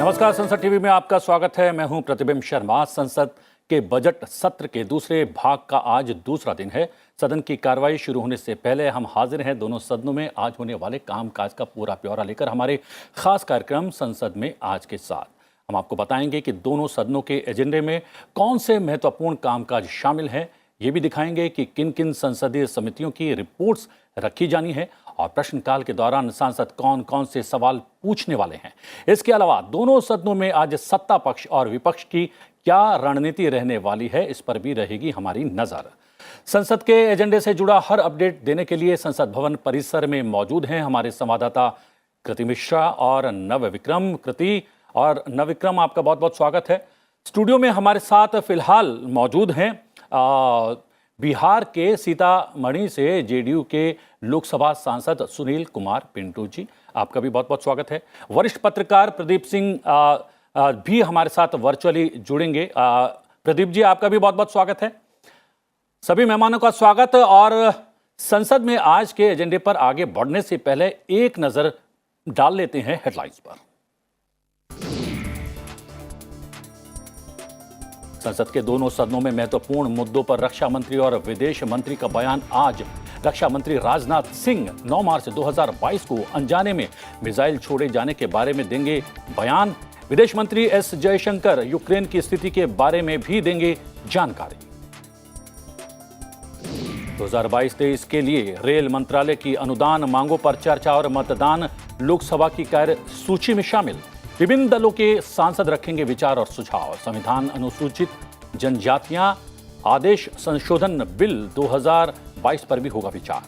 नमस्कार, संसद टीवी में आपका स्वागत है। मैं हूं प्रतिबिंब शर्मा। संसद के बजट सत्र के दूसरे भाग का आज दूसरा दिन है। सदन की कार्रवाई शुरू होने से पहले हम हाजिर हैं दोनों सदनों में आज होने वाले कामकाज का पूरा ब्यौरा लेकर हमारे खास कार्यक्रम संसद में आज के साथ। हम आपको बताएंगे कि दोनों सदनों के एजेंडे में कौन से महत्वपूर्ण कामकाज शामिल हैं। ये भी दिखाएंगे कि किन किन संसदीय समितियों की रिपोर्ट्स रखी जानी है और प्रश्नकाल के दौरान सांसद कौन कौन से सवाल पूछने वाले हैं। इसके अलावा दोनों सदनों में आज सत्ता पक्ष और विपक्ष की क्या रणनीति रहने वाली है, इस पर भी रहेगी हमारी नजर। संसद के एजेंडे से जुड़ा हर अपडेट देने के लिए संसद भवन परिसर में मौजूद हैं हमारे संवाददाता कृति मिश्रा और नवविक्रम। कृति और नवविक्रम, आपका बहुत बहुत स्वागत है। स्टूडियो में हमारे साथ फिलहाल मौजूद हैं बिहार के सीतामढ़ी से जेडीयू के लोकसभा सांसद सुनील कुमार पिंटू जी, आपका भी बहुत बहुत स्वागत है। वरिष्ठ पत्रकार प्रदीप सिंह भी हमारे साथ वर्चुअली जुड़ेंगे। प्रदीप जी, आपका भी बहुत बहुत स्वागत है। सभी मेहमानों का स्वागत। और संसद में आज के एजेंडे पर आगे बढ़ने से पहले एक नजर डाल लेते हैं हेडलाइंस पर। संसद के दोनों सदनों में महत्वपूर्ण मुद्दों पर रक्षा मंत्री और विदेश मंत्री का बयान आज। रक्षा मंत्री राजनाथ सिंह 9 मार्च 2022 को अनजाने में मिसाइल छोड़े जाने के बारे में देंगे बयान। विदेश मंत्री एस जयशंकर यूक्रेन की स्थिति के बारे में भी देंगे जानकारी। 2022-23 के लिए रेल मंत्रालय की अनुदान मांगों पर चर्चा और मतदान लोकसभा की कार्य सूची में शामिल। विभिन्न दलों के सांसद रखेंगे विचार और सुझाव। संविधान अनुसूचित जनजातियां आदेश संशोधन बिल 2022 पर भी होगा विचार।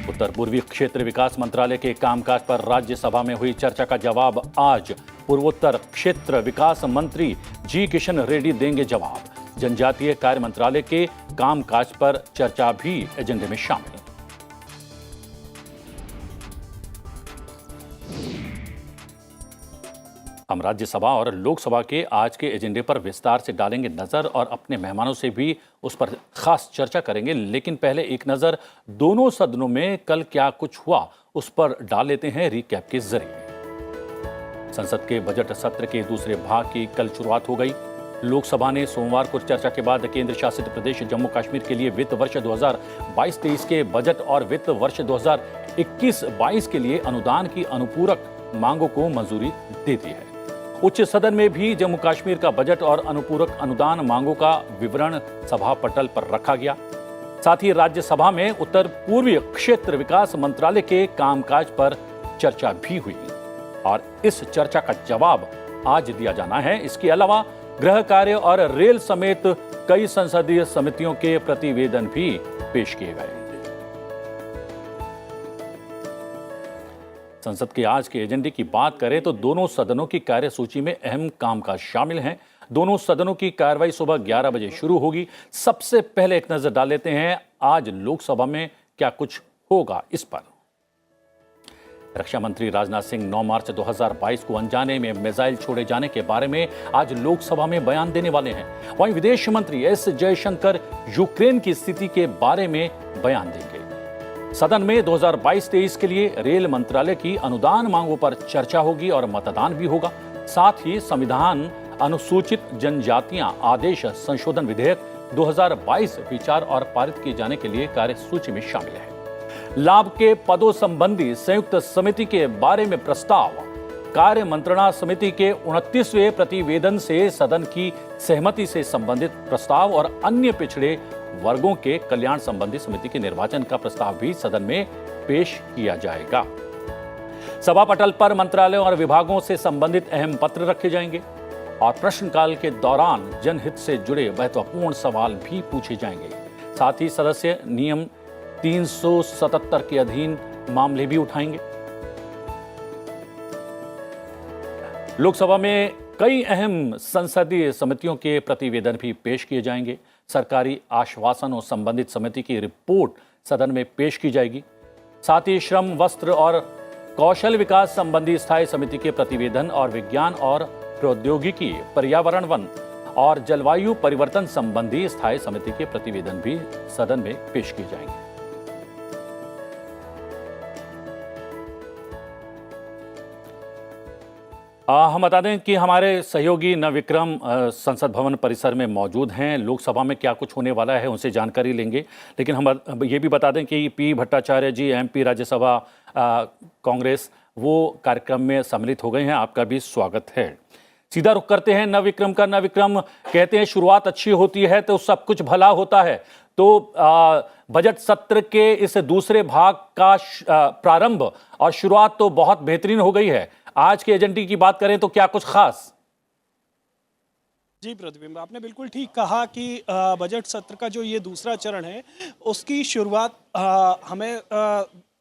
उत्तर पूर्वी क्षेत्र विकास मंत्रालय के कामकाज पर राज्यसभा में हुई चर्चा का जवाब आज। पूर्वोत्तर क्षेत्र विकास मंत्री जी किशन रेड्डी देंगे जवाब। जनजातीय कार्य मंत्रालय के कामकाज पर चर्चा भी एजेंडे में शामिल। हम राज्यसभा और लोकसभा के आज के एजेंडे पर विस्तार से डालेंगे नजर और अपने मेहमानों से भी उस पर खास चर्चा करेंगे। लेकिन पहले एक नजर दोनों सदनों में कल क्या कुछ हुआ उस पर डाल लेते हैं रिकैप के जरिए। संसद के बजट सत्र के दूसरे भाग की कल शुरुआत हो गई। लोकसभा ने सोमवार को चर्चा के बाद केंद्र शासित प्रदेश जम्मू कश्मीर के लिए वित्त वर्ष 2022-23 के बजट और वित्त वर्ष 2021-22 के लिए अनुदान की अनुपूरक मांगों को मंजूरी दे दी है। उच्च सदन में भी जम्मू कश्मीर का बजट और अनुपूरक अनुदान मांगों का विवरण सभा पटल पर रखा गया। साथ ही राज्यसभा में उत्तर पूर्वी क्षेत्र विकास मंत्रालय के कामकाज पर चर्चा भी हुई और इस चर्चा का जवाब आज दिया जाना है। इसके अलावा गृह कार्य और रेल समेत कई संसदीय समितियों के प्रतिवेदन भी पेश किए गए। संसद के आज के एजेंडे की बात करें तो दोनों सदनों की कार्यसूची में अहम कामकाज शामिल हैं। दोनों सदनों की कार्रवाई सुबह 11 बजे शुरू होगी। सबसे पहले एक नजर डाल लेते हैं आज लोकसभा में क्या कुछ होगा इस पर। रक्षा मंत्री राजनाथ सिंह 9 मार्च 2022 को अनजाने में मिसाइल छोड़े जाने के बारे में आज लोकसभा में बयान देने वाले हैं। वहीं विदेश मंत्री एस जयशंकर यूक्रेन की स्थिति के बारे में बयान देंगे। सदन में 2022-23 के लिए रेल मंत्रालय की अनुदान मांगों पर चर्चा होगी और मतदान भी होगा। साथ ही संविधान अनुसूचित जनजातियां आदेश संशोधन विधेयक 2022 विचार और पारित किए जाने के लिए कार्यसूची में शामिल है। लाभ के पदों संबंधी संयुक्त समिति के बारे में प्रस्ताव। कार्य मंत्रणा समिति के 29वें प्रतिवेदन से सदन की सहमति से संबंधित प्रस्ताव और अन्य पिछड़े वर्गों के कल्याण संबंधी समिति के निर्वाचन का प्रस्ताव भी सदन में पेश किया जाएगा। सभा पटल पर मंत्रालयों और विभागों से संबंधित अहम पत्र रखे जाएंगे और प्रश्नकाल के दौरान जनहित से जुड़े महत्वपूर्ण सवाल भी पूछे जाएंगे। साथ ही सदस्य नियम 377 के अधीन मामले भी उठाएंगे। लोकसभा में कई अहम संसदीय समितियों के प्रतिवेदन भी पेश किए जाएंगे। सरकारी आश्वासनों संबंधित समिति की रिपोर्ट सदन में पेश की जाएगी। साथ ही श्रम, वस्त्र और कौशल विकास संबंधी स्थायी समिति के प्रतिवेदन और विज्ञान और प्रौद्योगिकी, पर्यावरण, वन और जलवायु परिवर्तन संबंधी स्थायी समिति के प्रतिवेदन भी सदन में पेश किए जाएंगे। हम बता दें कि हमारे सहयोगी नवविक्रम संसद भवन परिसर में मौजूद हैं। लोकसभा में क्या कुछ होने वाला है उनसे जानकारी लेंगे, लेकिन हम ये भी बता दें कि पी भट्टाचार्य जी एमपी राज्यसभा कांग्रेस वो कार्यक्रम में सम्मिलित हो गए हैं। आपका भी स्वागत है। सीधा रुख करते हैं नवविक्रम का। नवविक्रम, कहते हैं शुरुआत अच्छी होती है तो सब कुछ भला होता है। तो बजट सत्र के इस दूसरे भाग का प्रारंभ और शुरुआत तो बहुत बेहतरीन हो गई है। आज के एजेंडे की बात करें तो क्या कुछ खास? जी प्रतिबिंब, आपने बिल्कुल ठीक कहा कि बजट सत्र का जो ये दूसरा चरण है उसकी शुरुआत हमें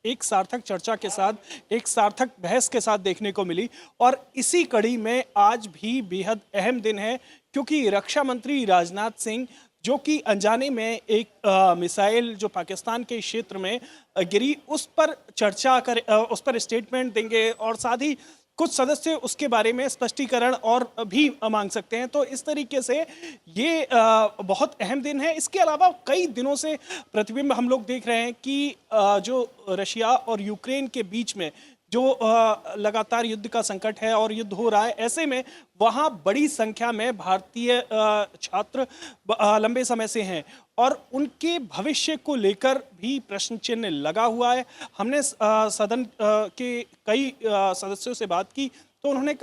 एक सार्थक चर्चा के साथ, एक सार्थक बहस के साथ देखने को मिली। और इसी कड़ी में आज भी बेहद अहम दिन है, क्योंकि रक्षा मंत्री राजनाथ सिंह जो कि अनजाने में एक मिसाइल जो पाकिस्तान के क्षेत्र में गिरी उस पर चर्चा कर उस पर स्टेटमेंट देंगे, और साथ ही कुछ सदस्य उसके बारे में स्पष्टीकरण और भी मांग सकते हैं। तो इस तरीके से ये बहुत अहम दिन है। इसके अलावा कई दिनों से प्रतिबिंब हम लोग देख रहे हैं कि जो रशिया और यूक्रेन के बीच में जो लगातार युद्ध का संकट है और युद्ध हो रहा है, ऐसे में वहाँ बड़ी संख्या में भारतीय छात्र लंबे समय से हैं और उनके भविष्य को लेकर भी प्रश्न चिन्ह लगा हुआ है। हमने सदन के कई सदस्यों से बात की तो उन्होंने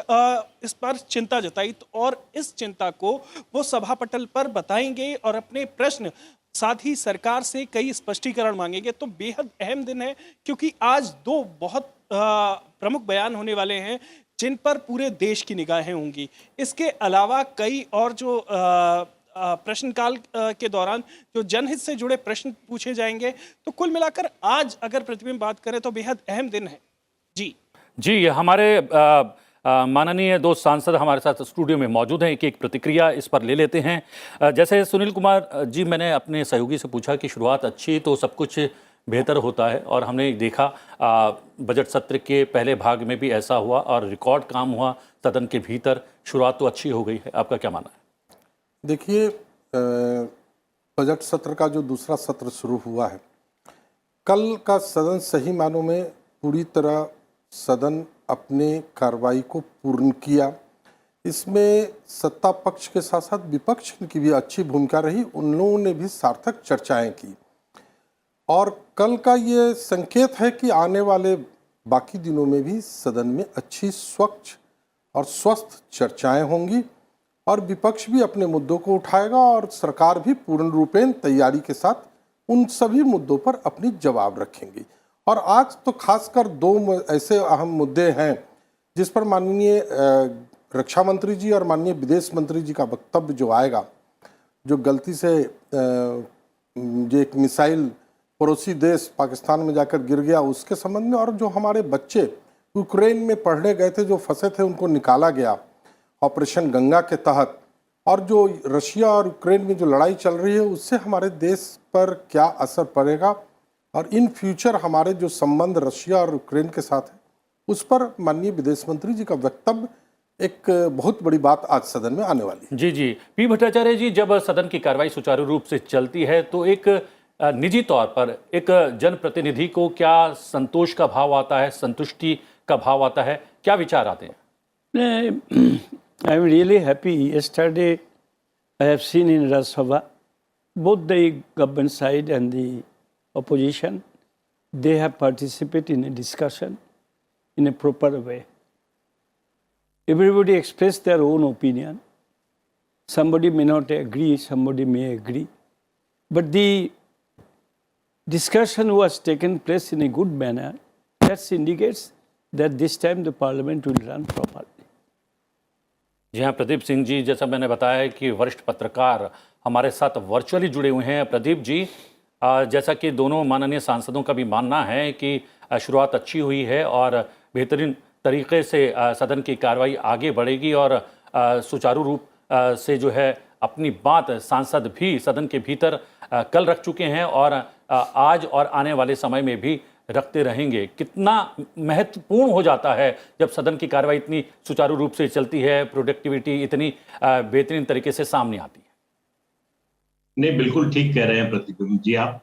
इस पर चिंता जताई, और इस चिंता को वो सभा पटल पर बताएंगे और अपने प्रश्न साथ ही सरकार से कई स्पष्टीकरण मांगेंगे। तो बेहद अहम दिन है, क्योंकि आज दो बहुत प्रमुख बयान होने वाले हैं जिन पर पूरे देश की निगाहें होंगी। इसके अलावा कई और जो प्रश्नकाल के दौरान जो जनहित से जुड़े प्रश्न पूछे जाएंगे। तो कुल मिलाकर आज अगर प्रतिबिंब बात करें तो बेहद अहम दिन है। जी हमारे माननीय दो सांसद हमारे साथ स्टूडियो में मौजूद हैं। एक प्रतिक्रिया इस पर ले लेते हैं। जैसे सुनील कुमार जी, मैंने अपने सहयोगी से पूछा कि शुरुआत अच्छी तो सब कुछ बेहतर होता है, और हमने देखा बजट सत्र के पहले भाग में भी ऐसा हुआ और रिकॉर्ड काम हुआ सदन के भीतर। शुरुआत तो अच्छी हो गई है, आपका क्या मानना है? देखिए, बजट सत्र का जो दूसरा सत्र शुरू हुआ है, कल का सदन सही मानों में पूरी तरह सदन अपने कार्रवाई को पूर्ण किया। इसमें सत्ता पक्ष के साथ साथ विपक्ष की भी अच्छी भूमिका रही। उन लोगों ने भी सार्थक चर्चाएं की, और कल का ये संकेत है कि आने वाले बाकी दिनों में भी सदन में अच्छी, स्वच्छ और स्वस्थ चर्चाएं होंगी, और विपक्ष भी अपने मुद्दों को उठाएगा और सरकार भी पूर्ण रूपेण तैयारी के साथ उन सभी मुद्दों पर अपनी जवाब रखेंगी। और आज तो खासकर दो ऐसे अहम मुद्दे हैं जिस पर माननीय रक्षा मंत्री जी और माननीय विदेश मंत्री जी का वक्तव्य जो आएगा, जो गलती से जो एक मिसाइल पड़ोसी देश पाकिस्तान में जाकर गिर गया उसके संबंध में, और जो हमारे बच्चे यूक्रेन में पढ़ने गए थे जो फंसे थे उनको निकाला गया ऑपरेशन गंगा के तहत, और जो रशिया और यूक्रेन में जो लड़ाई चल रही है उससे हमारे देश पर क्या असर पड़ेगा, और इन फ्यूचर हमारे जो संबंध रशिया और यूक्रेन के साथ है उस पर माननीय विदेश मंत्री जी का वक्तव्य एक बहुत बड़ी बात आज सदन में आने वाली है। जी पी भट्टाचार्य जी, जब सदन की कार्रवाई सुचारू रूप से चलती है तो एक निजी तौर पर एक जनप्रतिनिधि को क्या संतोष का भाव आता है, संतुष्टि का भाव आता है, क्या विचार आते हैं? I am really happy. Yesterday, I have seen in Rajya Sabha, both the government side and the opposition, they have participated in a discussion in a proper way. Everybody expressed their own opinion. Somebody may not agree, somebody may agree. But the discussion was taken place in a good manner. That indicates that this time the parliament will run properly. जी हाँ प्रदीप सिंह जी, जैसा मैंने बताया कि वरिष्ठ पत्रकार हमारे साथ virtually जुड़े हुए हैं। प्रदीप जी, जैसा कि दोनों माननीय सांसदों का भी मानना है कि शुरुआत अच्छी हुई है और बेहतरीन तरीके से सदन की कार्रवाई आगे बढ़ेगी, और सुचारू रूप से जो है अपनी बात सांसद भी सदन के भीतर कल रख चुके हैं और आज और आने वाले समय में भी रखते रहेंगे। कितना महत्वपूर्ण हो जाता है जब सदन की कार्रवाई इतनी सुचारू रूप से चलती है, प्रोडक्टिविटी इतनी बेहतरीन तरीके से सामने आती है। नहीं, बिल्कुल ठीक कह रहे हैं प्रतिबिंब जी। आप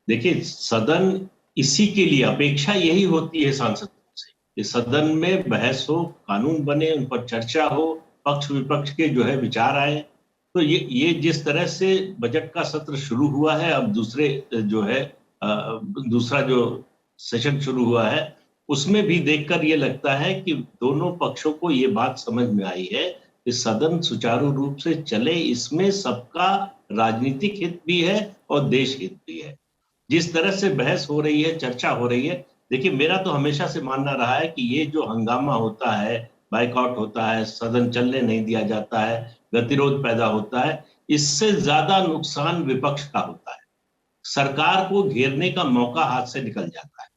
देखिए, सदन इसी के लिए अपेक्षा यही होती है सांसदों से इस सदन में बहस हो, कानून बने, उन पर चर्चा हो, पक्ष विपक्ष के जो है विचार आए। तो ये जिस तरह से बजट का सत्र शुरू हुआ है, अब दूसरा जो सेशन शुरू हुआ है, उसमें भी देखकर ये लगता है कि दोनों पक्षों को ये बात समझ में आई है कि सदन सुचारू रूप से चले, इसमें सबका राजनीतिक हित भी है और देश हित भी है। जिस तरह से बहस हो रही है, चर्चा हो रही है, देखिए मेरा तो हमेशा से मानना रहा है कि ये जो हंगामा होता है, बाइकआउट होता है, सदन चलने नहीं दिया जाता है, गतिरोध पैदा होता है, इससे ज्यादा नुकसान विपक्ष का होता है। सरकार को घेरने का मौका हाथ से निकल जाता है।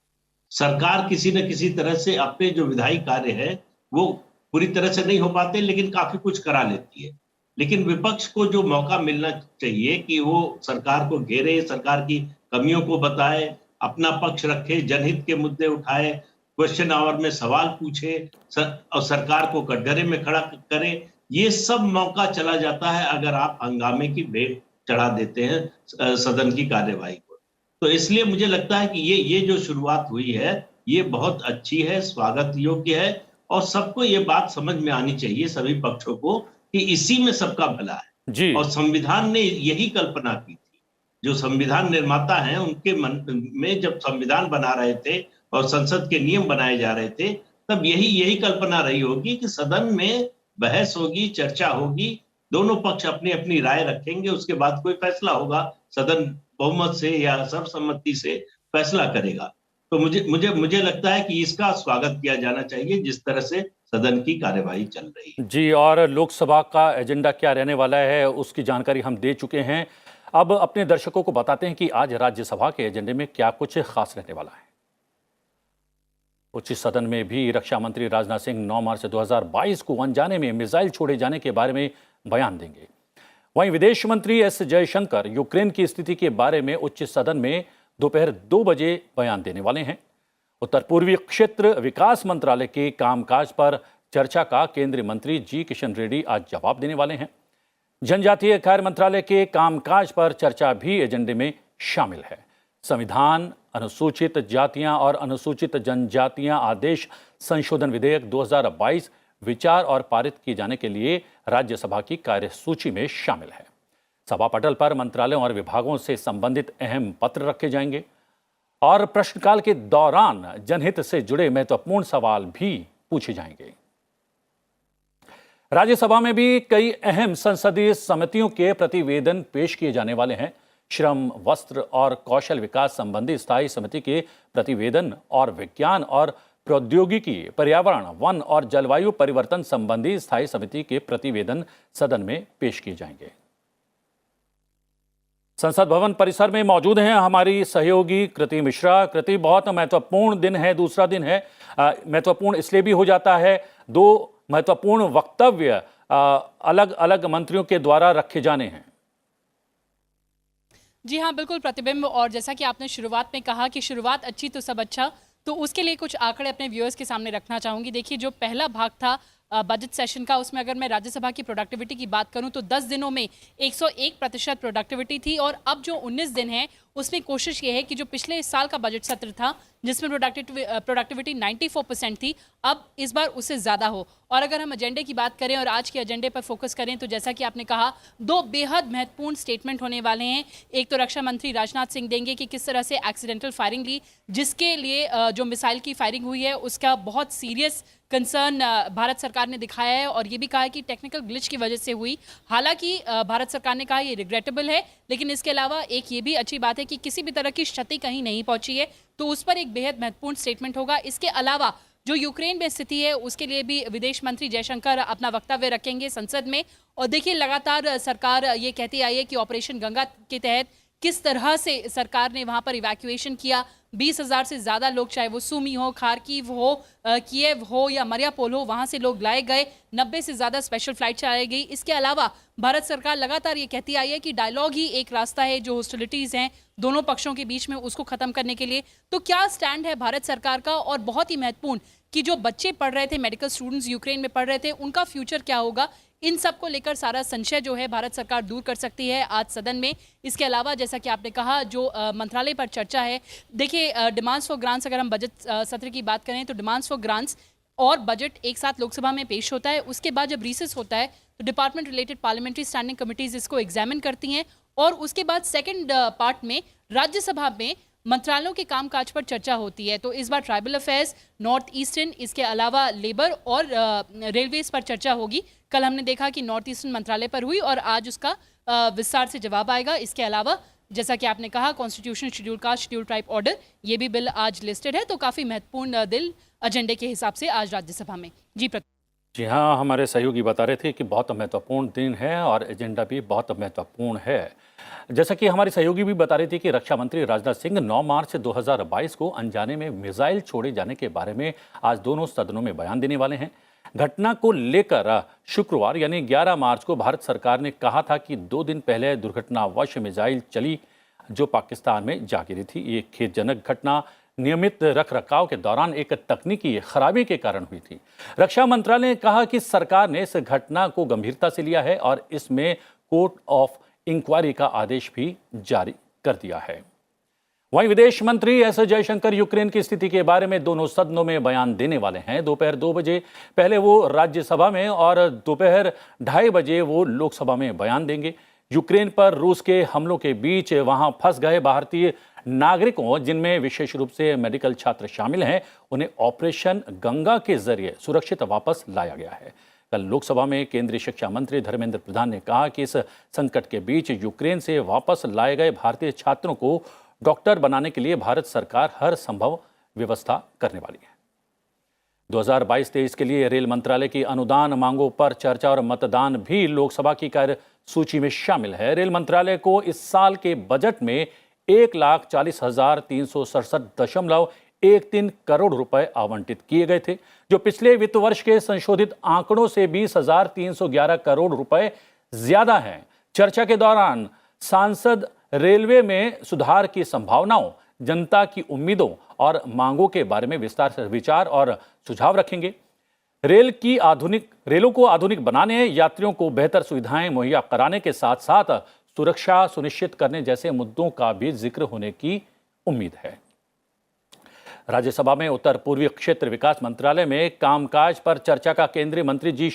सरकार किसी न किसी तरह से अपने जो विधायी कार्य है वो पूरी तरह से नहीं हो पाते, लेकिन काफी कुछ करा लेती है। लेकिन विपक्ष को जो मौका मिलना चाहिए कि वो सरकार को घेरे, सरकार की कमियों को बताए, अपना पक्ष रखे, जनहित के मुद्दे उठाए, क्वेश्चन आवर में सवाल पूछे और सरकार को कटघरे में खड़ा करे, ये सब मौका चला जाता है अगर आप हंगामे की भेंट चढ़ा देते हैं सदन की कार्यवाही को। तो इसलिए मुझे लगता है कि ये जो शुरुआत हुई है ये बहुत अच्छी है, स्वागत योग्य है, और सबको ये बात समझ में आनी चाहिए, सभी पक्षों को, कि इसी में सबका भला है जी। और संविधान ने यही कल्पना की थी। जो संविधान निर्माता हैं उनके मन में जब संविधान बना रहे थे और संसद के नियम बनाए जा रहे थे, तब यही कल्पना रही होगी कि सदन में बहस होगी, चर्चा होगी, दोनों पक्ष अपनी अपनी राय रखेंगे, उसके बाद कोई फैसला होगा, सदन बहुमत से या सर्वसम्मति से फैसला करेगा। तो मुझे लगता है कि इसका स्वागत किया जाना चाहिए, जिस तरह से सदन की कार्यवाही चल रही है। जी, और लोकसभा का एजेंडा क्या रहने वाला है उसकी जानकारी हम दे चुके हैं। अब अपने दर्शकों को बताते हैं कि आज राज्यसभा के एजेंडे में क्या कुछ खास रहने वाला है। उच्च सदन में भी रक्षा मंत्री राजनाथ सिंह 9 मार्च 2022 को अनजाने में मिसाइल छोड़े जाने के बारे में बयान देंगे। वहीं विदेश मंत्री एस जयशंकर यूक्रेन की स्थिति के बारे में उच्च सदन में दोपहर 2 बजे बयान देने वाले हैं। उत्तर पूर्वी क्षेत्र विकास मंत्रालय के कामकाज पर चर्चा का केंद्रीय मंत्री जी किशन रेड्डी आज जवाब देने वाले हैं। जनजातीय कार्य मंत्रालय के कामकाज पर चर्चा भी एजेंडे में शामिल है। संविधान, अनुसूचित जातियां और अनुसूचित जनजातियां आदेश संशोधन विधेयक 2022 विचार और पारित किए जाने के लिए राज्यसभा की कार्यसूची में शामिल है। सभा पटल पर मंत्रालयों और विभागों से संबंधित अहम पत्र रखे जाएंगे और प्रश्नकाल के दौरान जनहित से जुड़े महत्वपूर्ण सवाल भी पूछे जाएंगे। राज्यसभा में भी कई अहम संसदीय समितियों के प्रतिवेदन पेश किए जाने वाले हैं। श्रम, वस्त्र और कौशल विकास संबंधी स्थायी समिति के प्रतिवेदन और विज्ञान और प्रौद्योगिकी, पर्यावरण, वन और जलवायु परिवर्तन संबंधी स्थायी समिति के प्रतिवेदन सदन में पेश किए जाएंगे। संसद भवन परिसर में मौजूद हैं हमारी सहयोगी कृति मिश्रा। कृति, बहुत महत्वपूर्ण दिन है, दूसरा दिन है। महत्वपूर्ण इसलिए भी हो जाता है, 2 महत्वपूर्ण वक्तव्य अलग अलग मंत्रियों के द्वारा रखे जाने हैं। जी हाँ, बिल्कुल प्रतिबिंब। और जैसा कि आपने शुरुआत में कहा कि शुरुआत अच्छी तो सब अच्छा, तो उसके लिए कुछ आंकड़े अपने व्यूअर्स के सामने रखना चाहूँगी। देखिए, जो पहला भाग था बजट सेशन का, उसमें अगर मैं राज्यसभा की प्रोडक्टिविटी की बात करूं तो 10 दिनों में 101% प्रोडक्टिविटी थी। और अब जो 19 दिन है उसमें कोशिश ये है कि जो पिछले साल का बजट सत्र था जिसमें प्रोडक्टिविटी 94% थी, अब इस बार उससे ज़्यादा हो। और अगर हम एजेंडे की बात करें और आज के एजेंडे पर फोकस करें तो जैसा कि आपने कहा, 2 बेहद महत्वपूर्ण स्टेटमेंट होने वाले हैं। एक तो रक्षा मंत्री राजनाथ सिंह देंगे कि किस तरह से एक्सीडेंटल फायरिंग ली, जिसके लिए जो मिसाइल की फायरिंग हुई है उसका बहुत सीरियस कंसर्न भारत सरकार ने दिखाया है और ये भी कहा है कि टेक्निकल ग्लिच की वजह से हुई। हालांकि भारत सरकार ने कहा ये रिग्रेटेबल है, लेकिन इसके अलावा एक ये भी अच्छी बात है कि किसी भी तरह की क्षति कहीं नहीं पहुंची है, तो उस पर एक बेहद महत्वपूर्ण स्टेटमेंट होगा। इसके अलावा जो यूक्रेन में स्थिति है उसके लिए भी विदेश मंत्री जयशंकर अपना वक्तव्य रखेंगे संसद में। और देखिए, लगातार सरकार ये कहती आई है कि ऑपरेशन गंगा के तहत किस तरह से सरकार ने वहां पर इवैक्यूएशन किया। 20,000 से ज़्यादा लोग, चाहे वो सुमी हो, खार्किव हो, किएव हो या मरियापोल हो, वहाँ से लोग लाए गए। 90 से ज़्यादा स्पेशल फ्लाइट चलाई गई। इसके अलावा भारत सरकार लगातार ये कहती आई है कि डायलॉग ही एक रास्ता है, जो हॉस्टिलिटीज़ हैं दोनों पक्षों के बीच में उसको खत्म करने के लिए। तो क्या स्टैंड है भारत सरकार का, और बहुत ही महत्वपूर्ण कि जो बच्चे पढ़ रहे थे, मेडिकल स्टूडेंट्स यूक्रेन में पढ़ रहे थे, उनका फ्यूचर क्या होगा, इन सब को लेकर सारा संशय जो है भारत सरकार दूर कर सकती है आज सदन में। इसके अलावा जैसा कि आपने कहा, जो मंत्रालय पर चर्चा है, देखिए डिमांड्स फॉर ग्रांट्स, अगर हम बजट सत्र की बात करें तो डिमांड्स फॉर ग्रांट्स और बजट एक साथ लोकसभा में पेश होता है। उसके बाद जब रिसेस होता है तो department related parliamentary standing committees इसको एग्जामिन करती हैं, और उसके बाद सेकंड पार्ट में राज्यसभा में मंत्रालयों के कामकाज पर चर्चा होती है। तो इस बार ट्राइबल अफेयर्स, नॉर्थ ईस्टर्न, इसके अलावा लेबर और रेलवेज पर चर्चा होगी। कल हमने देखा कि नॉर्थ ईस्टर्न मंत्रालय पर हुई और आज उसका विस्तार से जवाब आएगा। इसके अलावा जैसा कि आपने कहा, constitution, schedule caste, schedule tribe order, ये भी बिल आज लिस्टेड है। तो काफ़ी महत्वपूर्ण दिल एजेंडे के हिसाब से आज राज्यसभा में। जी हाँ, हमारे सहयोगी बता रहे थे कि बहुत महत्वपूर्ण दिन है और एजेंडा भी बहुत महत्वपूर्ण है। जैसा कि हमारी सहयोगी भी बता रही थी कि रक्षा मंत्री राजनाथ सिंह 9 मार्च 2022 को अनजाने में मिसाइल छोड़े जाने के बारे में आज दोनों सदनों में बयान देने वाले हैं। घटना को लेकर शुक्रवार यानी 11 मार्च को भारत सरकार ने कहा था कि 2 दिन पहले दुर्घटनावश मिसाइल चली जो पाकिस्तान में जा गिरी थी। ये खेदजनक घटना नियमित रखरखाव के दौरान एक तकनीकी खराबी के कारण हुई थी। रक्षा मंत्रालय ने कहा कि सरकार ने इस घटना को गंभीरता से लिया है और इसमें कोर्ट ऑफ इंक्वायरी का आदेश भी जारी कर दिया है। वहीं विदेश मंत्री एस जयशंकर यूक्रेन की स्थिति के बारे में दोनों सदनों में बयान देने वाले हैं। दोपहर 2 बजे पहले वो राज्यसभा में और दोपहर 2:30 बजे वो लोकसभा में बयान देंगे। यूक्रेन पर रूस के हमलों के बीच वहां फंस गए भारतीय नागरिकों, जिनमें विशेष रूप से मेडिकल छात्र शामिल हैं, उन्हें ऑपरेशन गंगा के जरिए सुरक्षित वापस लाया गया है। कल लोकसभा में केंद्रीय शिक्षा मंत्री धर्मेंद्र प्रधान ने कहा कि इस संकट के बीच यूक्रेन से वापस लाए गए भारतीय छात्रों को डॉक्टर बनाने के लिए भारत सरकार हर संभव व्यवस्था करने वाली है। 2022-23 के लिए रेल मंत्रालय की अनुदान मांगों पर चर्चा और मतदान भी लोकसभा की कार्य सूची में शामिल है। रेल मंत्रालय को इस साल के बजट में 1,40,367.13 करोड़ रुपए आवंटित किए गए थे, जो पिछले वित्त वर्ष के संशोधित आंकड़ों से 20,311 करोड़ रुपए ज्यादा हैं। चर्चा के दौरान सांसद रेलवे में सुधार की संभावनाओं, जनता की उम्मीदों और मांगों के बारे में विस्तार से विचार और सुझाव रखेंगे। रेलों को आधुनिक बनाने, यात्रियों को बेहतर सुविधाएं मुहैया कराने के साथ साथ सुरक्षा सुनिश्चित करने जैसे मुद्दों का भी जिक्र होने की उम्मीद है। राज्यसभा में उत्तर पूर्वी क्षेत्र विकास मंत्रालय में कामकाज पर चर्चा का केंद्रीय मंत्री जी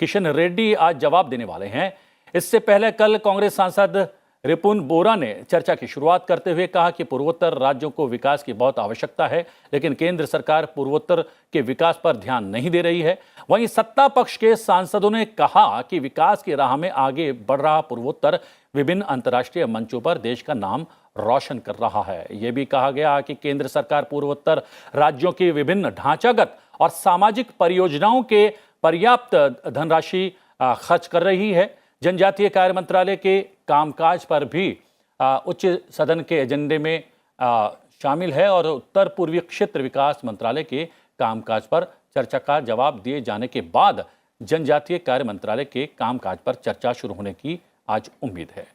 किशन रेड्डी आज जवाब देने वाले हैं। इससे पहले कल कांग्रेस सांसद रिपुन बोरा ने चर्चा की शुरुआत करते हुए कहा कि पूर्वोत्तर राज्यों को विकास की बहुत आवश्यकता है, लेकिन केंद्र सरकार पूर्वोत्तर के विकास पर ध्यान नहीं दे रही है। वहीं सत्ता पक्ष के सांसदों ने कहा कि विकास की राह में आगे बढ़ रहा पूर्वोत्तर विभिन्न अंतर्राष्ट्रीय मंचों पर देश का नाम रोशन कर रहा है। यह भी कहा गया कि केंद्र सरकार पूर्वोत्तर राज्यों की विभिन्न ढांचागत और सामाजिक परियोजनाओं के पर्याप्त धनराशि खर्च कर रही है। जनजातीय कार्य मंत्रालय के कामकाज पर भी उच्च सदन के एजेंडे में शामिल है और उत्तर पूर्वी क्षेत्र विकास मंत्रालय के कामकाज पर चर्चा का जवाब दिए जाने के बाद जनजातीय कार्य मंत्रालय के कामकाज पर चर्चा शुरू होने की आज उम्मीद है।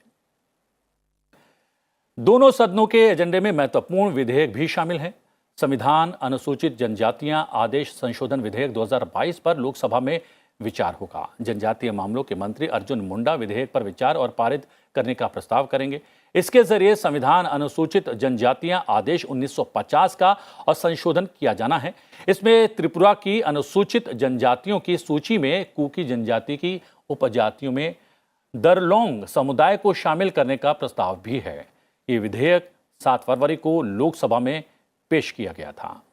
दोनों सदनों के एजेंडे में महत्वपूर्ण विधेयक भी शामिल हैं। संविधान अनुसूचित जनजातियां आदेश संशोधन विधेयक 2022 पर लोकसभा में विचार होगा। जनजातीय मामलों के मंत्री अर्जुन मुंडा विधेयक पर विचार और पारित करने का प्रस्ताव करेंगे। इसके जरिए संविधान अनुसूचित जनजातियां आदेश 1950 का और संशोधन किया जाना है। इसमें त्रिपुरा की अनुसूचित जनजातियों की सूची में कुकी जनजाति की उपजातियों में दरलोंग समुदाय को शामिल करने का प्रस्ताव भी है। ये विधेयक 7 फरवरी को लोकसभा में पेश किया गया था।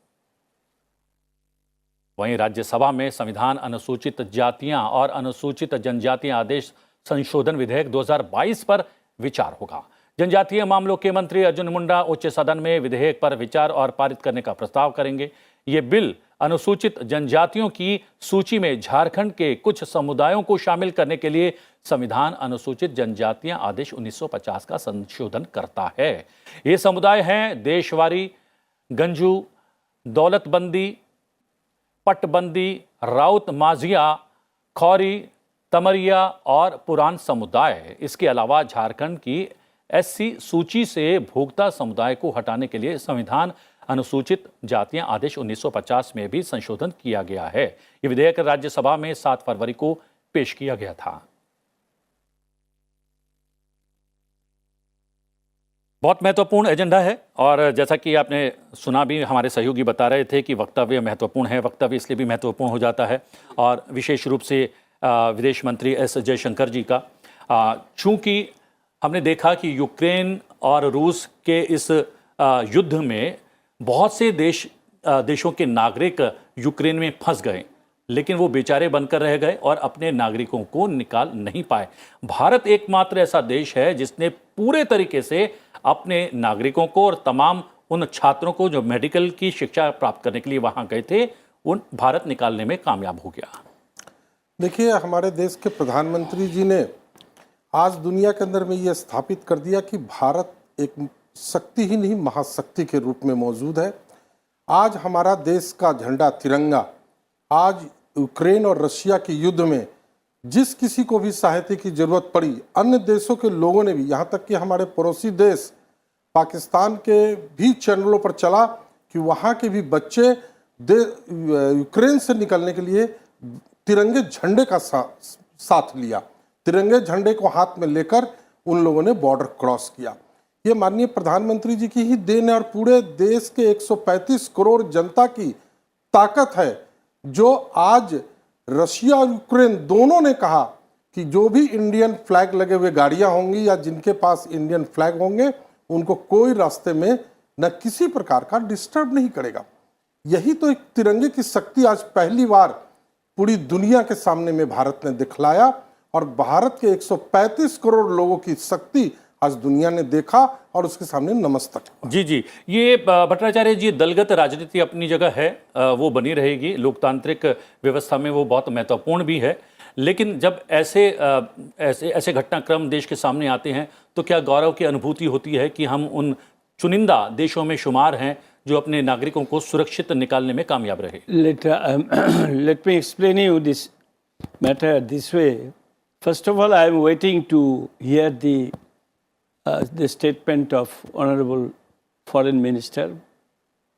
वहीं राज्यसभा में संविधान अनुसूचित जातियां और अनुसूचित जनजातियां आदेश संशोधन विधेयक 2022 पर विचार होगा। जनजातीय मामलों के मंत्री अर्जुन मुंडा उच्च सदन में विधेयक पर विचार और पारित करने का प्रस्ताव करेंगे। ये बिल अनुसूचित जनजातियों की सूची में झारखंड के कुछ समुदायों को शामिल करने के लिए संविधान अनुसूचित जनजातियां आदेश 1950 का संशोधन करता है। ये समुदाय हैं देशवारी, गंजू, दौलतबंदी, पटबंदी, राउत माझिया, खौरी, तमरिया और पुरान समुदाय। इसके अलावा झारखंड की एससी सूची से भोक्ता समुदाय को हटाने के लिए संविधान अनुसूचित जातियां आदेश 1950 में भी संशोधन किया गया है। ये विधेयक राज्यसभा में 7 फरवरी को पेश किया गया था। बहुत महत्वपूर्ण एजेंडा है और जैसा कि आपने सुना भी, हमारे सहयोगी बता रहे थे कि वक्तव्य महत्वपूर्ण है। वक्तव्य इसलिए भी महत्वपूर्ण हो जाता है और विशेष रूप से विदेश मंत्री एस जयशंकर जी का, चूंकि हमने देखा कि यूक्रेन और रूस के इस युद्ध में बहुत से देशों के नागरिक यूक्रेन में फंस गए, लेकिन वो बेचारे बनकर रह गए और अपने नागरिकों को निकाल नहीं पाए। भारत एकमात्र ऐसा देश है जिसने पूरे तरीके से अपने नागरिकों को और तमाम उन छात्रों को जो मेडिकल की शिक्षा प्राप्त करने के लिए वहां गए थे, उन भारत निकालने में कामयाब हो गया। देखिए, हमारे देश के प्रधानमंत्री जी ने आज दुनिया के अंदर में ये स्थापित कर दिया कि भारत एक शक्ति ही नहीं, महाशक्ति के रूप में मौजूद है। आज हमारा देश का झंडा तिरंगा, आज यूक्रेन और रशिया के युद्ध में जिस किसी को भी सहायता की जरूरत पड़ी, अन्य देशों के लोगों ने भी, यहाँ तक कि हमारे पड़ोसी देश पाकिस्तान के भी चैनलों पर चला कि वहाँ के भी बच्चे यूक्रेन से निकलने के लिए तिरंगे झंडे का साथ लिया, तिरंगे झंडे को हाथ में लेकर उन लोगों ने बॉर्डर क्रॉस किया। ये माननीय प्रधानमंत्री जी की ही देन है और पूरे देश के 135 करोड़ जनता की ताकत है, जो आज रशिया और यूक्रेन दोनों ने कहा कि जो भी इंडियन फ्लैग लगे हुए गाड़ियां होंगी या जिनके पास इंडियन फ्लैग होंगे, उनको कोई रास्ते में न किसी प्रकार का डिस्टर्ब नहीं करेगा। यही तो एक तिरंगे की शक्ति आज पहली बार पूरी दुनिया के सामने में भारत ने दिखलाया और भारत के 135 करोड़ लोगों की शक्ति आज दुनिया ने देखा और उसके सामने नमस्तक। जी, ये भट्टाचार्य जी, दलगत राजनीति अपनी जगह है, वो बनी रहेगी, लोकतांत्रिक व्यवस्था में वो बहुत महत्वपूर्ण भी है, लेकिन जब ऐसे घटनाक्रम देश के सामने आते हैं तो क्या गौरव की अनुभूति होती है कि हम उन चुनिंदा देशों में शुमार हैं जो अपने नागरिकों को सुरक्षित निकालने में कामयाब रहे। Let me explain you this matter this way. First of all, I am waiting to hear the statement of Honorable Foreign Minister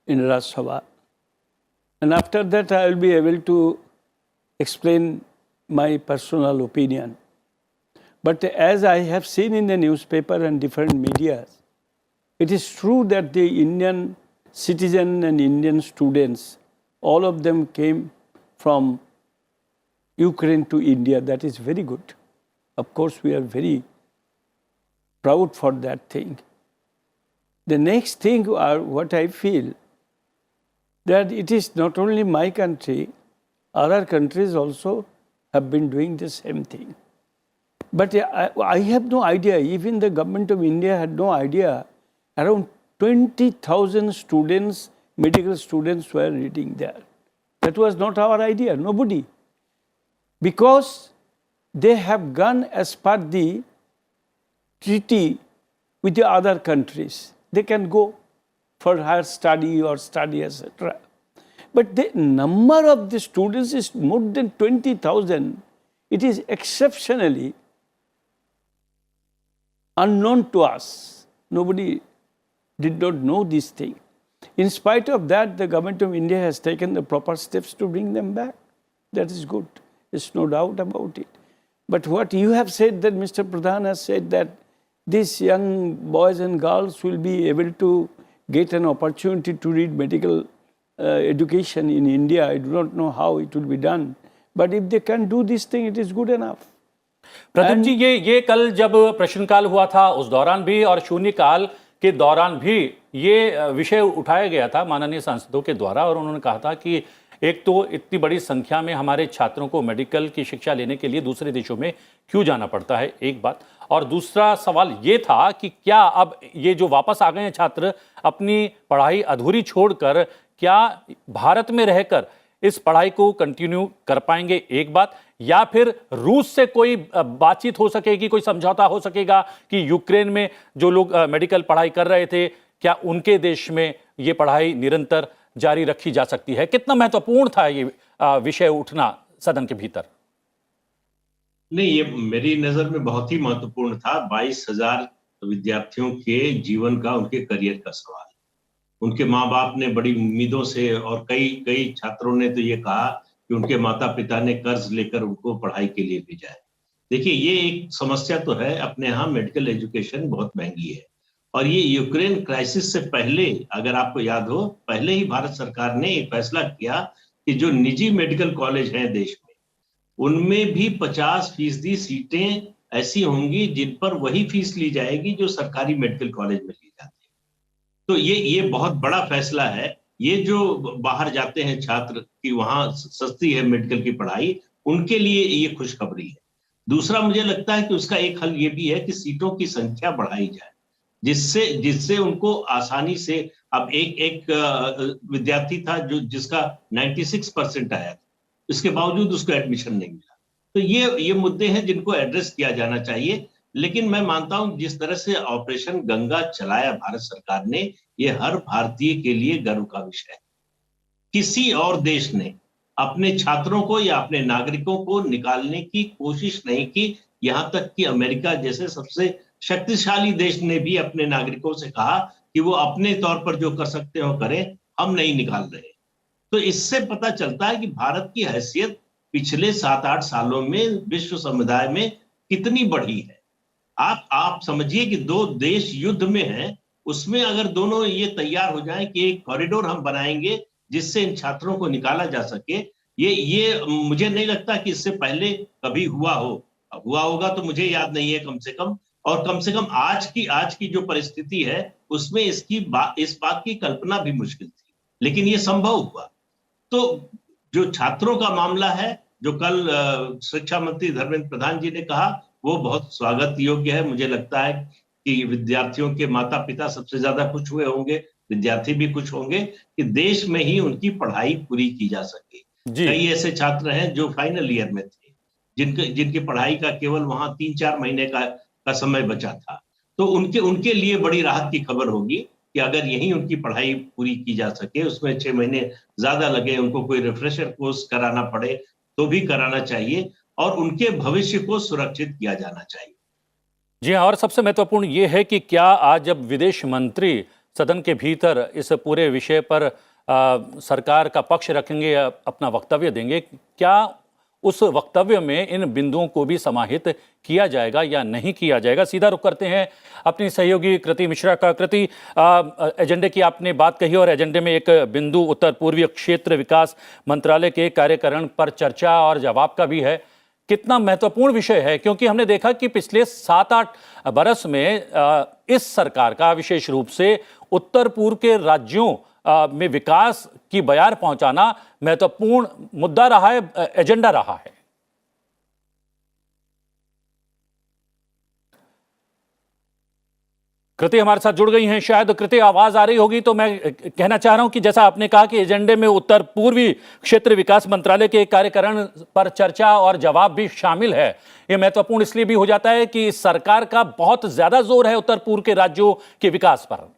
in Rajya Sabha, and after that I will be able to explain my personal opinion. But as I have seen in the newspaper and different media, it is true that the Indian citizen and Indian students, all of them came from Ukraine to India. That is very good. Of course, we are very proud for that thing. The next thing, what I feel, that it is not only my country, other countries also have been doing the same thing. But I have no idea, even the government of India had no idea, around 20,000 students, medical students were reading there. That was not our idea, nobody. Because they have gone as per the treaty with the other countries. They can go for higher study or study, etc. But the number of the students is more than 20,000. It is exceptionally unknown to us. Nobody did not know this thing. In spite of that, the government of India has taken the proper steps to bring them back. That is good. There's no doubt about it. But what you have said, that Mr. Pradhan has said that these young boys and girls will be able to get an opportunity to read medical education in India. I do not know how it will be done. But if they can do this thing, it is good enough. Pradeep ji, ये कल जब प्रश्नकाल हुआ था उस दौरान भी और शून्यकाल के दौरान भी ये विषय उठाया गया था माननीय सांसदों के द्वारा, और उन्होंने कहा था कि एक तो इतनी बड़ी संख्या में हमारे छात्रों को मेडिकल की शिक्षा लेने के लिए दूसरे देशों में क्यों जाना पड़ता है, एक बात। और दूसरा सवाल ये था कि क्या अब ये जो वापस आ गए हैं छात्र अपनी पढ़ाई अधूरी छोड़कर, क्या भारत में रहकर इस पढ़ाई को कंटिन्यू कर पाएंगे, एक बात, या फिर रूस से कोई बातचीत हो सकेगी, कोई समझौता हो सकेगा कि यूक्रेन में जो लोग मेडिकल पढ़ाई कर रहे थे, क्या उनके देश में ये पढ़ाई निरंतर जारी रखी जा सकती है। कितना महत्वपूर्ण था ये विषय उठना सदन के भीतर? नहीं, ये मेरी नजर में बहुत ही महत्वपूर्ण था। 22,000 विद्यार्थियों के जीवन का, उनके करियर का सवाल। उनके माँ बाप ने बड़ी उम्मीदों से, और कई कई छात्रों ने तो ये कहा कि उनके माता पिता ने कर्ज लेकर उनको पढ़ाई के लिए भेजा है। देखिए, ये एक समस्या तो है, अपने यहाँ मेडिकल एजुकेशन बहुत महंगी है। और ये यूक्रेन क्राइसिस से पहले, अगर आपको याद हो, पहले ही भारत सरकार ने एक फैसला किया कि जो निजी मेडिकल कॉलेज हैं देश में, उनमें भी 50% सीटें ऐसी होंगी जिन पर वही फीस ली जाएगी जो सरकारी मेडिकल कॉलेज में ली जाती है। तो ये बहुत बड़ा फैसला है। ये जो बाहर जाते हैं छात्र कि वहां सस्ती है मेडिकल की पढ़ाई, उनके लिए ये खुशखबरी है। दूसरा, मुझे लगता है कि उसका एक हल ये भी है कि सीटों की संख्या बढ़ाई जाए, जिससे उनको आसानी से, अब एक विद्यार्थी था जिसका 96% आया था, इसके बावजूद उसको एडमिशन नहीं मिला। तो ये मुद्दे हैं जिनको एड्रेस किया जाना चाहिए। लेकिन मैं मानता हूं जिस तरह से ऑपरेशन गंगा चलाया भारत सरकार ने, ये हर भारतीय के लिए गर्व का विषय है। किसी और देश ने अपने छात्रों को या अपने नागरिकों को निकालने की कोशिश नहीं की। यहां तक कि अमेरिका जैसे सबसे शक्तिशाली देश ने भी अपने नागरिकों से कहा कि वो अपने तौर पर जो कर सकते हो करें, हम नहीं निकाल रहे। तो इससे पता चलता है कि भारत की हैसियत पिछले 7-8 सालों में विश्व समुदाय में कितनी बढ़ी है। आप समझिए कि दो देश युद्ध में हैं, उसमें अगर दोनों ये तैयार हो जाएं कि एक कॉरिडोर हम बनाएंगे जिससे इन छात्रों को निकाला जा सके, ये मुझे नहीं लगता कि इससे पहले कभी हुआ होगा तो मुझे याद नहीं है कम से कम आज की जो परिस्थिति है उसमें इस बात की कल्पना भी मुश्किल थी, लेकिन ये संभव हुआ। तो जो छात्रों का मामला है, जो कल शिक्षा मंत्री धर्मेंद्र प्रधान जी ने कहा, वो बहुत स्वागत योग्य है। मुझे लगता है कि विद्यार्थियों के माता पिता सबसे ज्यादा खुश हुए होंगे, विद्यार्थी भी खुश होंगे कि देश में ही उनकी पढ़ाई पूरी की जा सके। कई ऐसे छात्र हैं जो फाइनल ईयर में थे, जिनकी पढ़ाई का केवल वहां 3-4 महीने का समय बचा था। तो उनके लिए बड़ी राहत की खबर होगी कि अगर यही उनकी पढ़ाई पूरी की जा सके, उसमें 6 महीने ज्यादा लगे, उनको कोई रिफ्रेशर कोर्स कराना पड़े तो भी कराना चाहिए, और उनके भविष्य को सुरक्षित किया जाना चाहिए। जी हाँ, और सबसे महत्वपूर्ण ये है कि क्या आज जब विदेश मंत्री सदन के भीतर इस पूरे विषय पर सरकार का पक्ष रखेंगे, अपना वक्तव्य देंगे, क्या उस वक्तव्य में इन बिंदुओं को भी समाहित किया जाएगा या नहीं किया जाएगा? सीधा रुख करते हैं अपनी सहयोगी कृति मिश्रा का। कृति, एजेंडे की आपने बात कही और एजेंडे में एक बिंदु उत्तर पूर्वीय क्षेत्र विकास मंत्रालय के कार्यकारण पर चर्चा और जवाब का भी है। कितना महत्वपूर्ण विषय है, क्योंकि हमने देखा कि पिछले 7-8 बरस में इस सरकार का विशेष रूप से उत्तर पूर्व के राज्यों में विकास की बयार पहुंचाना महत्वपूर्ण मुद्दा रहा है, एजेंडा रहा है। कृति हमारे साथ जुड़ गई हैं, शायद कृति आवाज आ रही होगी। तो मैं कहना चाह रहा हूं कि जैसा आपने कहा कि एजेंडे में उत्तर पूर्वी क्षेत्र विकास मंत्रालय के कार्यकारण पर चर्चा और जवाब भी शामिल है। यह महत्वपूर्ण इसलिए भी हो जाता है कि सरकार का बहुत ज्यादा जोर है उत्तर पूर्व के राज्यों के विकास पर।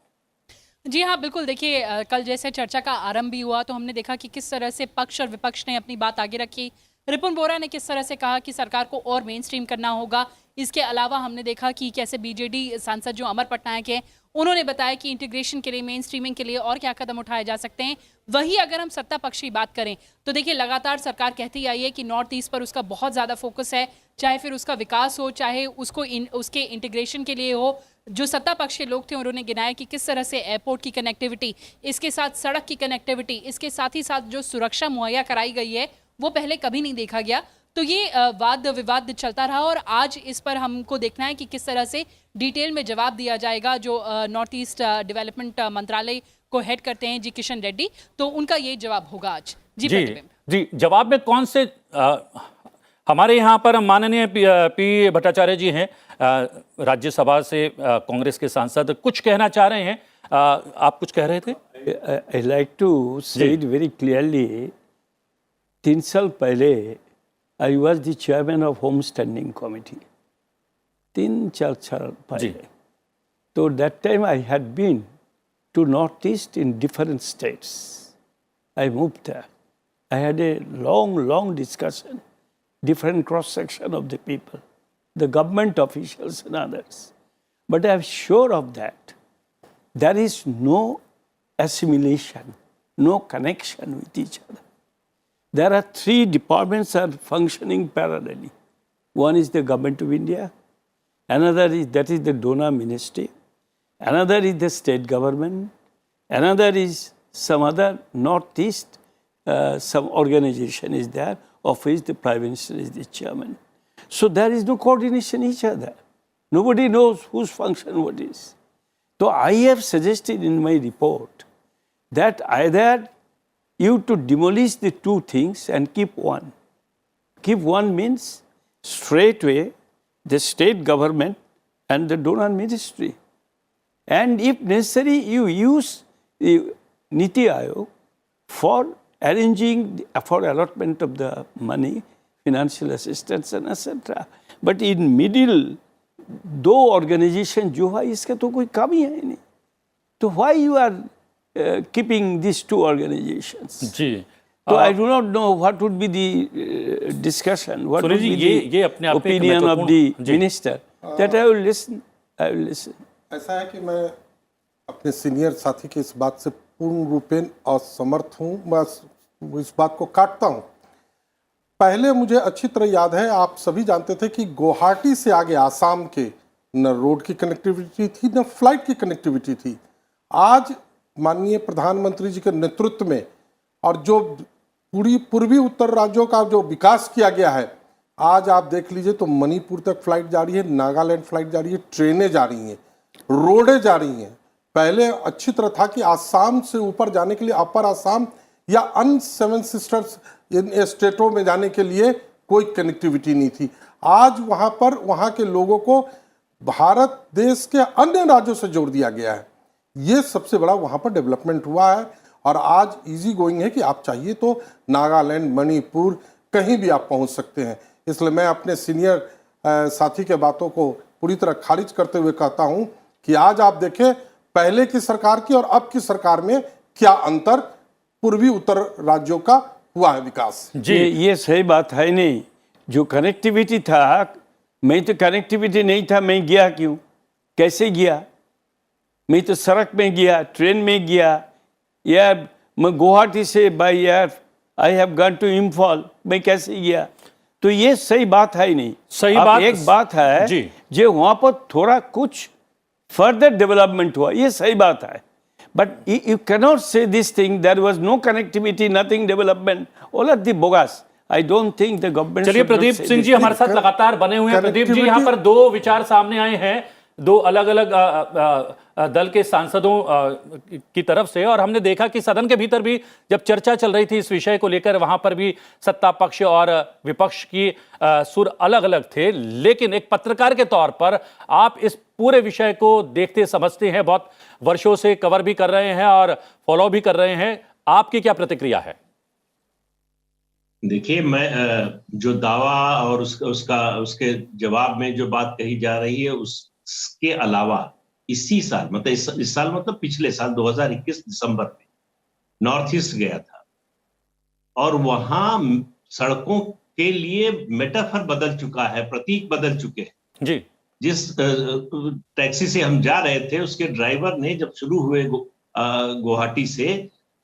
जी हाँ, बिल्कुल। देखिए, कल जैसे चर्चा का आरंभ भी हुआ तो हमने देखा कि किस तरह से पक्ष और विपक्ष ने अपनी बात आगे रखी। रिपुन बोरा ने किस तरह से कहा कि सरकार को और मेन स्ट्रीम करना होगा। इसके अलावा हमने देखा कि कैसे बीजेडी सांसद जो अमर पटनायक हैं, उन्होंने बताया कि इंटीग्रेशन के लिए, मेन स्ट्रीमिंग के लिए और क्या कदम उठाए जा सकते हैं। वही अगर हम सत्ता पक्ष की बात करें तो देखिए, लगातार सरकार कहती आई है कि नॉर्थ ईस्ट पर उसका बहुत ज़्यादा फोकस है, चाहे फिर उसका विकास हो, चाहे उसके इंटीग्रेशन के लिए हो। जो सत्ता पक्ष के लोग थे उन्होंने गिनाया कि किस तरह से एयरपोर्ट की कनेक्टिविटी, इसके साथ सड़क की कनेक्टिविटी, इसके साथ ही साथ जो सुरक्षा मुहैया कराई गई है वो पहले कभी नहीं देखा गया। तो ये वाद विवाद चलता रहा और आज इस पर हमको देखना है कि किस तरह से डिटेल में जवाब दिया जाएगा। जो नॉर्थ ईस्ट डेवलपमेंट मंत्रालय को हेड करते हैं जी किशन रेड्डी, तो उनका ये जवाब होगा आज। जी, जवाब में कौन से हमारे यहाँ पर माननीय पी भट्टाचार्य जी हैं, राज्यसभा से कांग्रेस के सांसद, कुछ कहना चाह रहे हैं। आप कुछ कह रहे थे? I like to say it very clearly. 3 साल पहले I was the chairman of home standing committee, 3-4 साल पहले। तो that time I had been to north east in different states. I moved there. I had a long discussion, different cross section of the people, the government officials and others. but I'm sure of that. There is no assimilation, no connection with each other. There are three departments are functioning parallelly. One is the Government of India, another is the Donor Ministry, another is the state government, another is some other northeast, some organization is there, of which the Prime Minister is the chairman. So there is no coordination each other. Nobody knows whose function what is. So I have suggested in my report that either you to demolish the two things and keep one. Keep one means straightway the state government and the donor ministry. And if necessary, you use the Niti Aayog for arranging for allotment of the money, financial assistance and etc. But in middle, दो organisation जो है इसका तो कोई काम ही है नहीं. तो why you are keeping these two organizations? Ji. So I do not know what would be the discussion, what would be ये अपने the आप में एक opinion of the महत्वपूर्ण- जी. minister. That I will listen. I will listen. ऐसा है कि मैं अपने सीनियर साथी के इस बात से पूर्ण रूपेण असमर्थ हूँ. बस इस बात को काटता हूँ. पहले मुझे अच्छी तरह याद है, आप सभी जानते थे कि गुवाहाटी से आगे आसाम के न रोड की कनेक्टिविटी थी न फ्लाइट की कनेक्टिविटी थी. आज माननीय प्रधानमंत्री जी के नेतृत्व में और जो पूरी पूर्वी उत्तर राज्यों का जो विकास किया गया है, आज आप देख लीजिए तो मणिपुर तक फ्लाइट जा रही है, नागालैंड फ्लाइट जा रही है, ट्रेनें जा रही हैं, रोडें जा रही हैं. पहले अच्छी तरह था कि आसाम से ऊपर जाने के लिए अपर आसाम या अन्य 7 सिस्टर्स स्टेटों में जाने के लिए कोई कनेक्टिविटी नहीं थी. आज वहाँ पर वहाँ के लोगों को भारत देश के अन्य राज्यों से जोड़ दिया गया है. ये सबसे बड़ा वहाँ पर डेवलपमेंट हुआ है और आज इजी गोइंग है कि आप चाहिए तो नागालैंड, मणिपुर कहीं भी आप पहुँच सकते हैं. इसलिए मैं अपने सीनियर साथी के बातों को पूरी तरह खारिज करते हुए कहता हूँ कि आज आप देखें पहले की सरकार की और अब की सरकार में क्या अंतर पूर्वी उत्तर राज्यों का हुआ है विकास. जी. ये सही बात है नहीं. जो कनेक्टिविटी था, मैं तो कनेक्टिविटी नहीं था, मैं गया क्यों? कैसे गया? मैं तो सड़क में गया, ट्रेन में गया, या मैं गुवाहाटी से by air I have gone to Imphal, मैं कैसे गया? तो ये सही बात है नहीं. सही अब बात एक बात है जी. जो वहाँ पर थोड़ा कुछ फर्दर डेवलपमेंट हुआ, ये सही बात है. But you cannot say this thing, there was no connectivity, nothing development, all of the bogus. I don't think the government. चलिए, प्रदीप सिंह जी हमारे साथ लगातार बने हुए हैं. प्रदीप जी, यहाँ पर दो विचार सामने आए हैं, दो अलग अलग दल के सांसदों की तरफ से, और हमने देखा कि सदन के भीतर भी जब चर्चा चल रही थी इस विषय को लेकर, वहां पर भी सत्ता पक्ष और विपक्ष की सुर अलग अलग थे. लेकिन एक पत्रकार के तौर पर आप इस पूरे विषय को देखते समझते हैं, बहुत वर्षों से कवर भी कर रहे हैं और फॉलो भी कर रहे हैं, आपकी क्या प्रतिक्रिया है? देखिए, मैं जो दावा और उसके जवाब में जो बात कही जा रही है, उसके अलावा इसी साल, मतलब इस साल मतलब पिछले साल 2021 दिसंबर में नॉर्थ ईस्ट गया था और वहां सड़कों के लिए मेटाफर बदल चुका है, प्रतीक बदल चुके हैं जी. जिस टैक्सी से हम जा रहे थे, उसके ड्राइवर ने जब शुरू हुए गुवाहाटी से,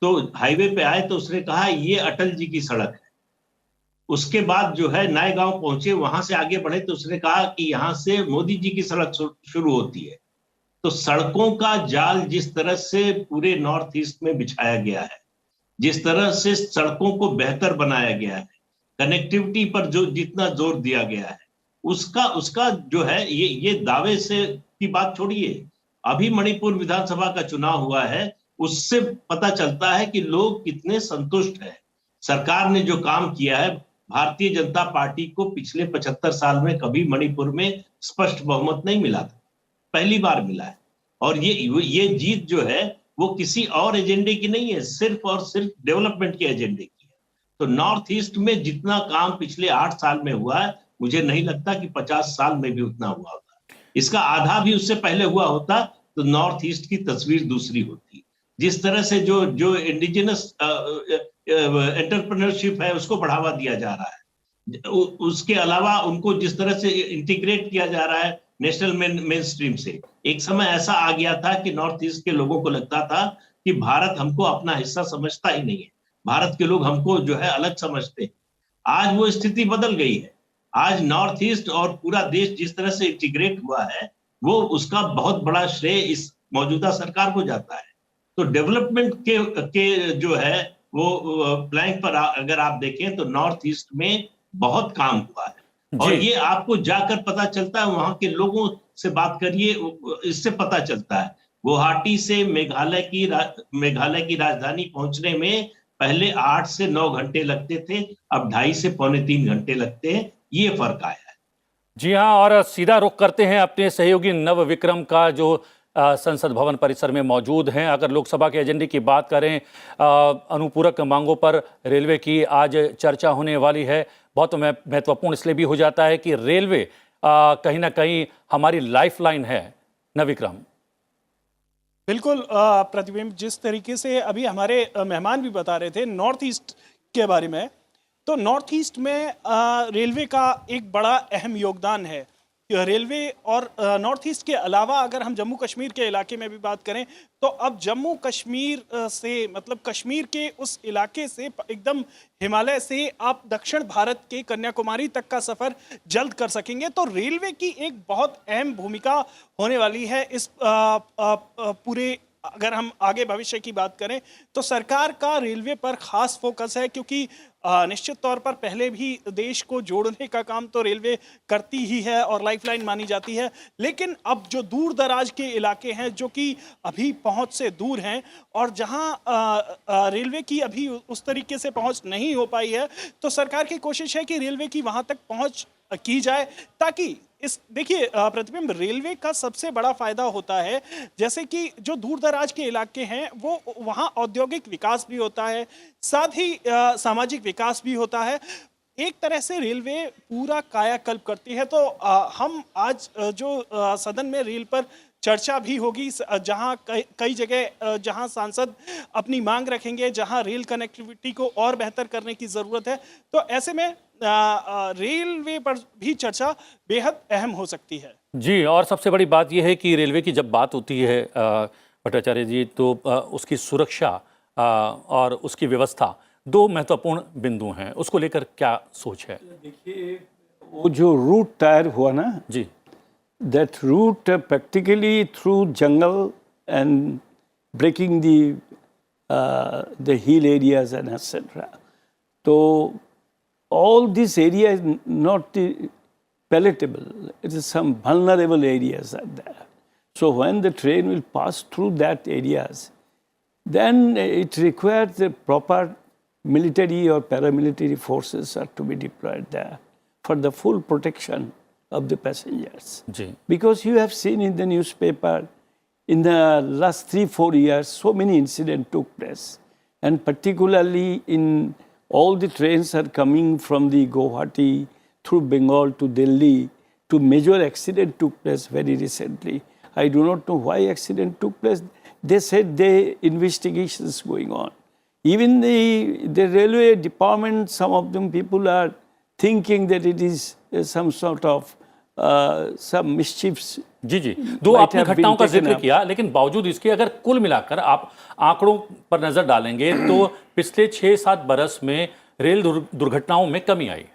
तो हाईवे पे आए तो उसने कहा ये अटल जी की सड़क है. उसके बाद जो है नए गांव पहुंचे, वहां से आगे बढ़े तो उसने कहा कि यहां से मोदी जी की सड़क शुरू होती है. तो सड़कों का जाल जिस तरह से पूरे नॉर्थ ईस्ट में बिछाया गया है, जिस तरह से सड़कों को बेहतर बनाया गया है, कनेक्टिविटी पर जो जितना जोर दिया गया है, उसका जो है ये दावे से की बात छोड़िए. अभी मणिपुर विधानसभा का चुनाव हुआ है, उससे पता चलता है कि लोग कितने संतुष्ट हैं. सरकार ने जो काम किया है, भारतीय जनता पार्टी को पिछले 75 साल में कभी मणिपुर में स्पष्ट बहुमत नहीं मिला था, पहली बार मिला है. और ये जीत जो है वो किसी और एजेंडे की नहीं है, सिर्फ और सिर्फ डेवलपमेंट के एजेंडे की है. तो नॉर्थ ईस्ट में जितना काम पिछले 8 साल में हुआ है, मुझे नहीं लगता कि 50 साल में भी उतना हुआ होता. इसका आधा भी उससे पहले हुआ होता तो नॉर्थ ईस्ट की तस्वीर दूसरी होती. जिस तरह से जो इंडिजिनस एंटरप्रेन्योरशिप है उसको बढ़ावा दिया जा रहा है, उसके अलावा उनको जिस तरह से इंटीग्रेट किया जा रहा है नेशनल मेन स्ट्रीम से। एक समय ऐसा आ गया था कि नॉर्थ ईस्ट के लोगों को लगता था कि भारत हमको अपना हिस्सा समझता ही नहीं है, भारत के लोग हमको जो है अलग समझते हैं। आज वो स्थिति बदल गई है। आज नॉर्थ ईस्ट और पूरा देश जिस तरह से इंटीग्रेट हुआ है, वो उसका बहुत बड़ा श्रेय इस मौजूदा सरकार को जाता है। तो डेवलपमेंट के जो है वो प्लैंक पर अगर आप देखें तो नॉर्थ ईस्ट में बहुत काम हुआ है, और ये आपको जाकर पता चलता है, वहां के लोगों से बात करिए, इससे पता चलता है। गुवाहाटी से मेघालय की राजधानी पहुंचने में पहले 8 से 9 घंटे लगते थे, अब 2.5 से पौने 3 घंटे लगते हैं। ये फर्क आया है। जी हाँ, और सीधा रुख करते हैं अपने सहयोगी नव विक्रम का, जो संसद भवन परिसर में मौजूद हैं। अगर लोकसभा के एजेंडे की बात करें, अनुपूरक मांगों पर रेलवे की आज चर्चा होने वाली है। बहुत महत्वपूर्ण इसलिए भी हो जाता है कि रेलवे कहीं ना कहीं हमारी लाइफलाइन है। नव विक्रम। बिल्कुल प्रतिबिंब, जिस तरीके से अभी हमारे मेहमान भी बता रहे थे नॉर्थ ईस्ट के बारे में, तो नॉर्थ ईस्ट में रेलवे का एक बड़ा अहम योगदान है। रेलवे और नॉर्थ ईस्ट के अलावा अगर हम जम्मू कश्मीर के इलाके में भी बात करें, तो अब जम्मू कश्मीर से, मतलब कश्मीर के उस इलाके से एकदम हिमालय से आप दक्षिण भारत के कन्याकुमारी तक का सफ़र जल्द कर सकेंगे। तो रेलवे की एक बहुत अहम भूमिका होने वाली है इस पूरे, अगर हम आगे भविष्य की बात करें तो सरकार का रेलवे पर खास फोकस है, क्योंकि निश्चित तौर पर पहले भी देश को जोड़ने का काम तो रेलवे करती ही है और लाइफलाइन मानी जाती है, लेकिन अब जो दूर दराज के इलाके हैं जो कि अभी पहुंच से दूर हैं और जहां रेलवे की अभी उस तरीके से पहुंच नहीं हो पाई है, तो सरकार की कोशिश है कि रेलवे की वहां तक पहुंच की जाए, ताकि इस देखिए प्रतिबिंब, रेलवे का सबसे बड़ा फायदा होता है, जैसे कि जो दूर दराज के इलाके हैं वो वहाँ औद्योगिक विकास भी होता है, साथ ही सामाजिक विकास भी होता है। एक तरह से रेलवे पूरा कायाकल्प करती है। तो हम आज जो सदन में रेल पर चर्चा भी होगी, जहां कई जगह जहां सांसद अपनी मांग रखेंगे, जहां रेल कनेक्टिविटी को और बेहतर करने की ज़रूरत है, तो ऐसे में रेलवे पर भी चर्चा बेहद अहम हो सकती है। जी, और सबसे बड़ी बात यह है कि रेलवे की जब बात होती है भट्टाचार्य जी, तो उसकी सुरक्षा और उसकी व्यवस्था दो महत्वपूर्ण बिंदु हैं। उसको लेकर क्या सोच है? देखिए, वो जो रूट तैयार हुआ ना जी, that route practically through jungle and breaking the hill areas and etc. So all this area is not palatable. It is some vulnerable areas are there. So when the train will pass through that areas, then it requires the proper military or paramilitary forces are to be deployed there for the full protection of the passengers. Ji, Because you have seen in the newspaper, in the last 3-4 years, so many incidents took place. And particularly in all the trains are coming from the Guwahati through Bengal to Delhi, to major accident took place very recently. I do not know why accident took place. They said the investigation is going on. Even the railway department, some of them people are thinking that it is some sort of some mischiefs. जी जी, दो आपने घटनाओं का जिक्र किया, लेकिन बावजूद इसके अगर कुल मिलाकर आप आंकड़ों पर नजर डालेंगे तो पिछले 6-7 बरस में रेल दुर्घटनाओं में कमी आई है।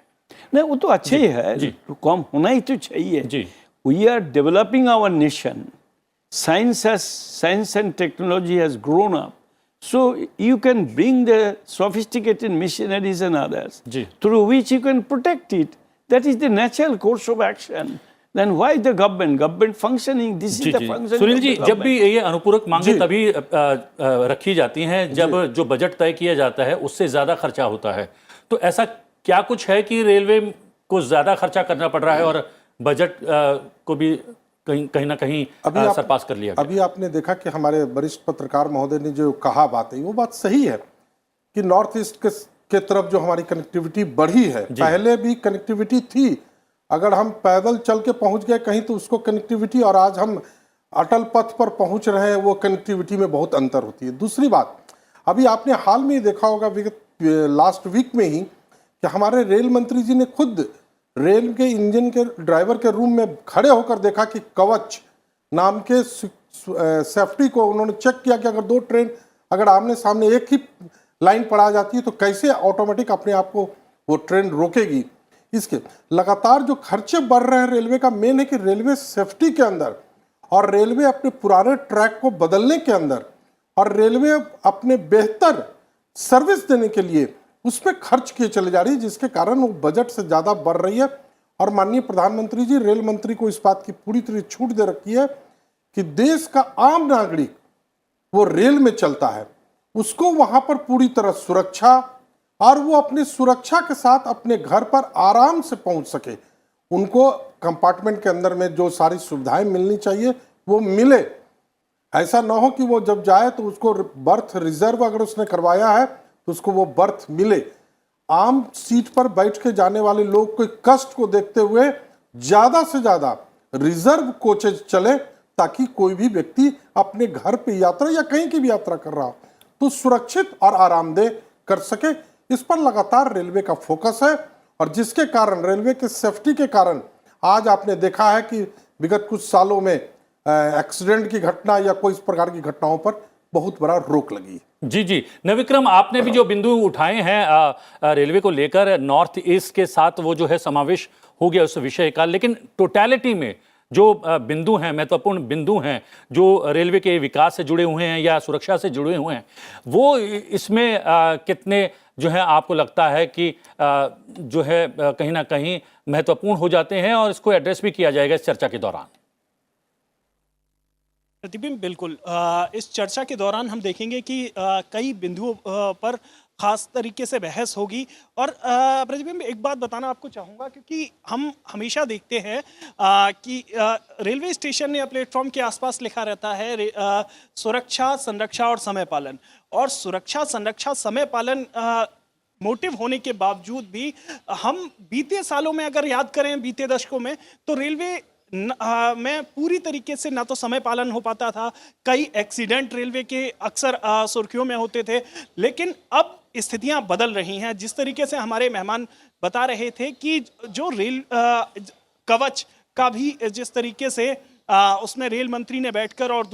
नहीं, वो तो अच्छे ही है, कम होना ही तो चाहिए। जी, We are developing our nation. Science and technology has grown up. So you can bring the sophisticated machineries and others ji, through which you can protect it. That is the natural course of action. Then why the government functioning? This ji is the ji. function Sunil of ji, the जब भी government. ये अनुपूरक मांगे तभी रखी जाती हैं जब जो बजट तय किया जाता है उससे ज्यादा खर्चा होता है। तो ऐसा क्या कुछ है कि रेलवे को ज्यादा खर्चा करना पड़ रहा है और बजट को भी कहीं ना कहीं सरपास कर लिया गया? अभी आपने देखा कि हमारे वरिष्ठ पत्रकार महोदय ने जो कहा बात है, वो बात सही है कि नॉर्थ ईस्ट के तरफ जो हमारी कनेक्टिविटी बढ़ी है, पहले भी कनेक्टिविटी थी, अगर हम पैदल चल के पहुंच गए कहीं तो उसको कनेक्टिविटी, और आज हम अटल पथ पर पहुंच रहे हैं, वो कनेक्टिविटी में बहुत अंतर होती है। दूसरी बात, अभी आपने हाल में ही देखा होगा, लास्ट वीक में ही, कि हमारे रेल मंत्री जी ने खुद रेल के इंजन के ड्राइवर के रूम में खड़े होकर देखा कि कवच नाम के सेफ्टी को उन्होंने चेक किया कि अगर दो ट्रेन अगर आमने सामने एक ही लाइन पर आ जाती है तो कैसे ऑटोमेटिक अपने आप को वो ट्रेन रोकेगी। इसके लगातार जो खर्चे बढ़ रहे हैं रेलवे का मेन है कि रेलवे सेफ्टी के अंदर और रेलवे अपने पुराने ट्रैक को बदलने के अंदर और रेलवे अपने बेहतर सर्विस देने के लिए उस पर खर्च किए चले जा रही है, जिसके कारण वो बजट से ज़्यादा बढ़ रही है। और माननीय प्रधानमंत्री जी रेल मंत्री को इस बात की पूरी तरह छूट दे रखी है कि देश का आम नागरिक वो रेल में चलता है, उसको वहां पर पूरी तरह सुरक्षा और वो अपनी सुरक्षा के साथ अपने घर पर आराम से पहुंच सके। उनको कंपार्टमेंट के अंदर में जो सारी सुविधाएं मिलनी चाहिए वो मिले। ऐसा ना हो कि वो जब जाए तो उसको बर्थ रिजर्व अगर उसने करवाया है तो उसको वो बर्थ मिले। आम सीट पर बैठ के जाने वाले लोग के कष्ट को देखते हुए ज्यादा से ज्यादा रिजर्व कोचेज चले, ताकि कोई भी व्यक्ति अपने घर पे यात्रा या कहीं की भी यात्रा कर रहा हो तो सुरक्षित और आरामदेह कर सके। इस पर लगातार रेलवे का फोकस है और जिसके कारण रेलवे के सेफ्टी के कारण आज आपने देखा है कि विगत कुछ सालों में एक्सीडेंट की घटना या कोई इस प्रकार की घटनाओं पर बहुत बड़ा रोक लगी। जी नविक्रम, आपने भी जो बिंदु उठाए हैं रेलवे को लेकर नॉर्थ ईस्ट के साथ वो जो है समावेश हो गया उस विषय का, लेकिन टोटलिटी में जो बिंदु हैं, महत्वपूर्ण बिंदु हैं जो रेलवे के विकास से जुड़े हुए हैं या सुरक्षा से जुड़े हुए हैं, वो इसमें कितने जो है आपको लगता है कि जो है कहीं ना कहीं महत्वपूर्ण हो जाते हैं और इसको एड्रेस भी किया जाएगा इस चर्चा के दौरान? प्रतिबिंब बिल्कुल इस चर्चा के दौरान हम देखेंगे कि कई बिंदुओं पर खास तरीके से बहस होगी। और प्रतिबिंब एक बात बताना आपको चाहूँगा, क्योंकि हम हमेशा देखते हैं कि रेलवे स्टेशन या प्लेटफॉर्म के आसपास लिखा रहता है सुरक्षा, संरक्षा और समय पालन। और सुरक्षा, संरक्षा, समय पालन मोटिव होने के बावजूद भी हम बीते सालों में अगर याद करें, बीते दशकों में, तो रेलवे में पूरी तरीके से ना तो समय पालन हो पाता था, कई एक्सीडेंट रेलवे के अक्सर सुर्खियों में होते थे। लेकिन अब स्थितियां बदल रही हैं। जिस तरीके से हमारे मेहमान बता रहे थे कि जो रेल कवच का भी जिस तरीके से उसमें रेल मंत्री ने बैठकर और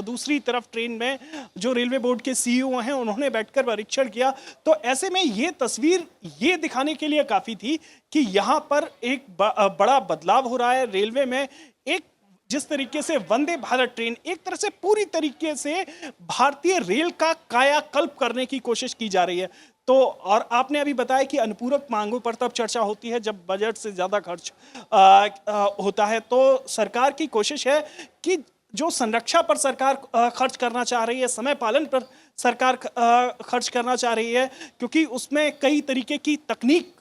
दूसरी तरफ ट्रेन में जो रेलवे बोर्ड के सीईओ हैं उन्होंने बैठकर परीक्षण किया, तो ऐसे में ये तस्वीर ये दिखाने के लिए काफ़ी थी कि यहाँ पर एक बड़ा बदलाव हो रहा है रेलवे में। एक जिस तरीके से वंदे भारत ट्रेन एक तरह से पूरी तरीके से भारतीय रेल का कायाकल्प करने की कोशिश की जा रही है। तो और आपने अभी बताया कि अनुपूरक मांगों पर तब चर्चा होती है जब बजट से ज़्यादा खर्च होता है। तो सरकार की कोशिश है कि जो संरक्षा पर सरकार खर्च करना चाह रही है, समय पालन पर सरकार खर्च करना चाह रही है, क्योंकि उसमें कई तरीके की तकनीक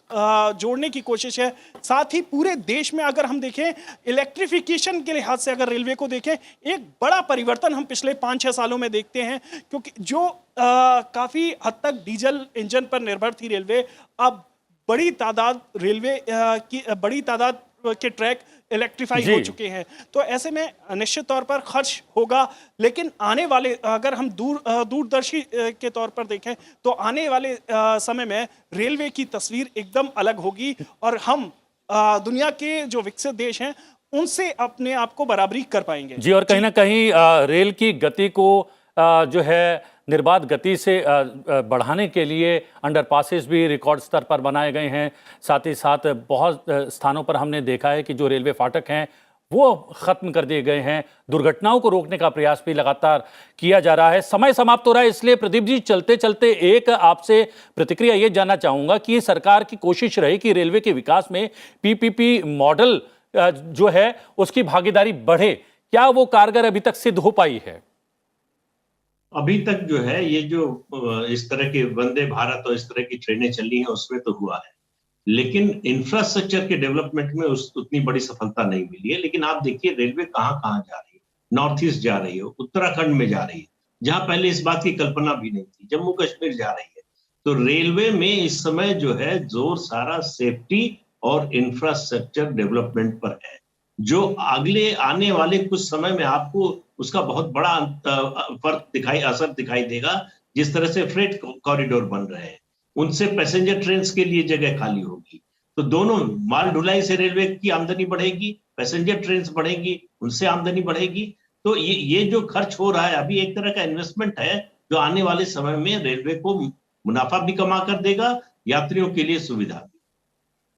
जोड़ने की कोशिश है। साथ ही पूरे देश में अगर हम देखें इलेक्ट्रिफिकेशन के लिहाज से अगर रेलवे को देखें, एक बड़ा परिवर्तन हम पिछले 5-6 सालों में देखते हैं, क्योंकि जो काफ़ी हद तक डीजल इंजन पर निर्भर थी रेलवे, अब बड़ी तादाद के ट्रैक इलेक्ट्रीफाई हो चुके हैं। तो ऐसे में निश्चित तौर पर खर्च होगा, लेकिन आने वाले अगर हम दूरदर्शी के तौर पर देखें तो आने वाले समय में रेलवे की तस्वीर एकदम अलग होगी और हम दुनिया के जो विकसित देश हैं उनसे अपने आप को बराबरी कर पाएंगे। जी, और कहीं ना कहीं रेल की गति को जो है निर्बाध गति से बढ़ाने के लिए अंडरपासेस भी रिकॉर्ड स्तर पर बनाए गए हैं। साथ ही साथ बहुत स्थानों पर हमने देखा है कि जो रेलवे फाटक हैं वो ख़त्म कर दिए गए हैं। दुर्घटनाओं को रोकने का प्रयास भी लगातार किया जा रहा है। समय समाप्त हो रहा है, इसलिए प्रदीप जी चलते चलते एक आपसे प्रतिक्रिया ये जानना चाहूँगा कि सरकार की कोशिश रही कि रेलवे के विकास में पीपीपी मॉडल जो है उसकी भागीदारी बढ़े, क्या वो कारगर अभी तक सिद्ध हो पाई है? अभी तक जो है ये जो इस तरह के वंदे भारत और इस तरह की ट्रेनें चली हैं उसमें तो हुआ है, लेकिन इंफ्रास्ट्रक्चर के डेवलपमेंट में उतनी बड़ी सफलता नहीं मिली है। लेकिन आप देखिए रेलवे कहाँ कहाँ जा रही है, नॉर्थ ईस्ट जा रही है, उत्तराखंड में जा रही है, जहां पहले इस बात की कल्पना भी नहीं थी, जम्मू कश्मीर जा रही है। तो रेलवे में इस समय जो है जोर सारा सेफ्टी और इंफ्रास्ट्रक्चर डेवलपमेंट पर है, जो अगले आने वाले कुछ समय में आपको उसका बहुत बड़ा असर दिखाई देगा। जिस तरह से फ्रेट कॉरिडोर बन रहे हैं, उनसे पैसेंजर ट्रेन के लिए जगह खाली होगी, तो दोनों माल ढुलाई से रेलवे की आमदनी बढ़ेगी, पैसेंजर ट्रेन बढ़ेंगी, उनसे आमदनी बढ़ेगी। तो ये जो खर्च हो रहा है अभी एक तरह का इन्वेस्टमेंट है जो आने वाले समय में रेलवे को मुनाफा भी कमा कर देगा, यात्रियों के लिए सुविधा भी।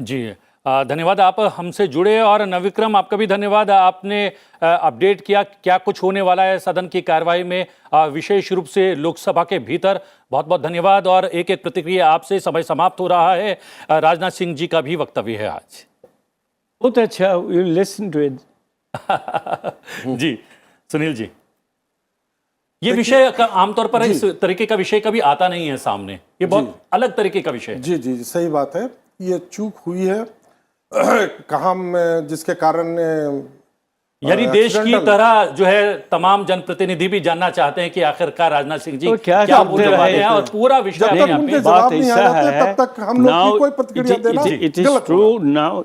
जी धन्यवाद, आप हमसे जुड़े। और नविक्रम, आपका भी धन्यवाद, आपने अपडेट किया क्या कुछ होने वाला है सदन की कार्रवाई में, विशेष रूप से लोकसभा के भीतर। बहुत बहुत धन्यवाद। और एक एक प्रतिक्रिया आपसे, समय समाप्त हो रहा है। राजनाथ सिंह जी का भी वक्तव्य है आज। बहुत अच्छा, यू लिसन टू इट। जी सुनील जी, ये विषय आमतौर पर इस तरीके का विषय कभी आता नहीं है सामने, ये बहुत अलग तरीके का विषय है। जी जी सही बात है, ये चूक हुई है कहाँ जिसके कारण यानी देश की तरह जो है तमाम जनप्रतिनिधि भी जानना चाहते हैं कि आखिरकार राजनाथ सिंह जी तो क्या क्या करते बोलने वाले रहे? हैं, और पूरा विषय जब अपने तक आप उनके में जवाब नहीं आ जाते तब तक हम लोग की कोई प्रतिक्रिया देना इट इज गलत true now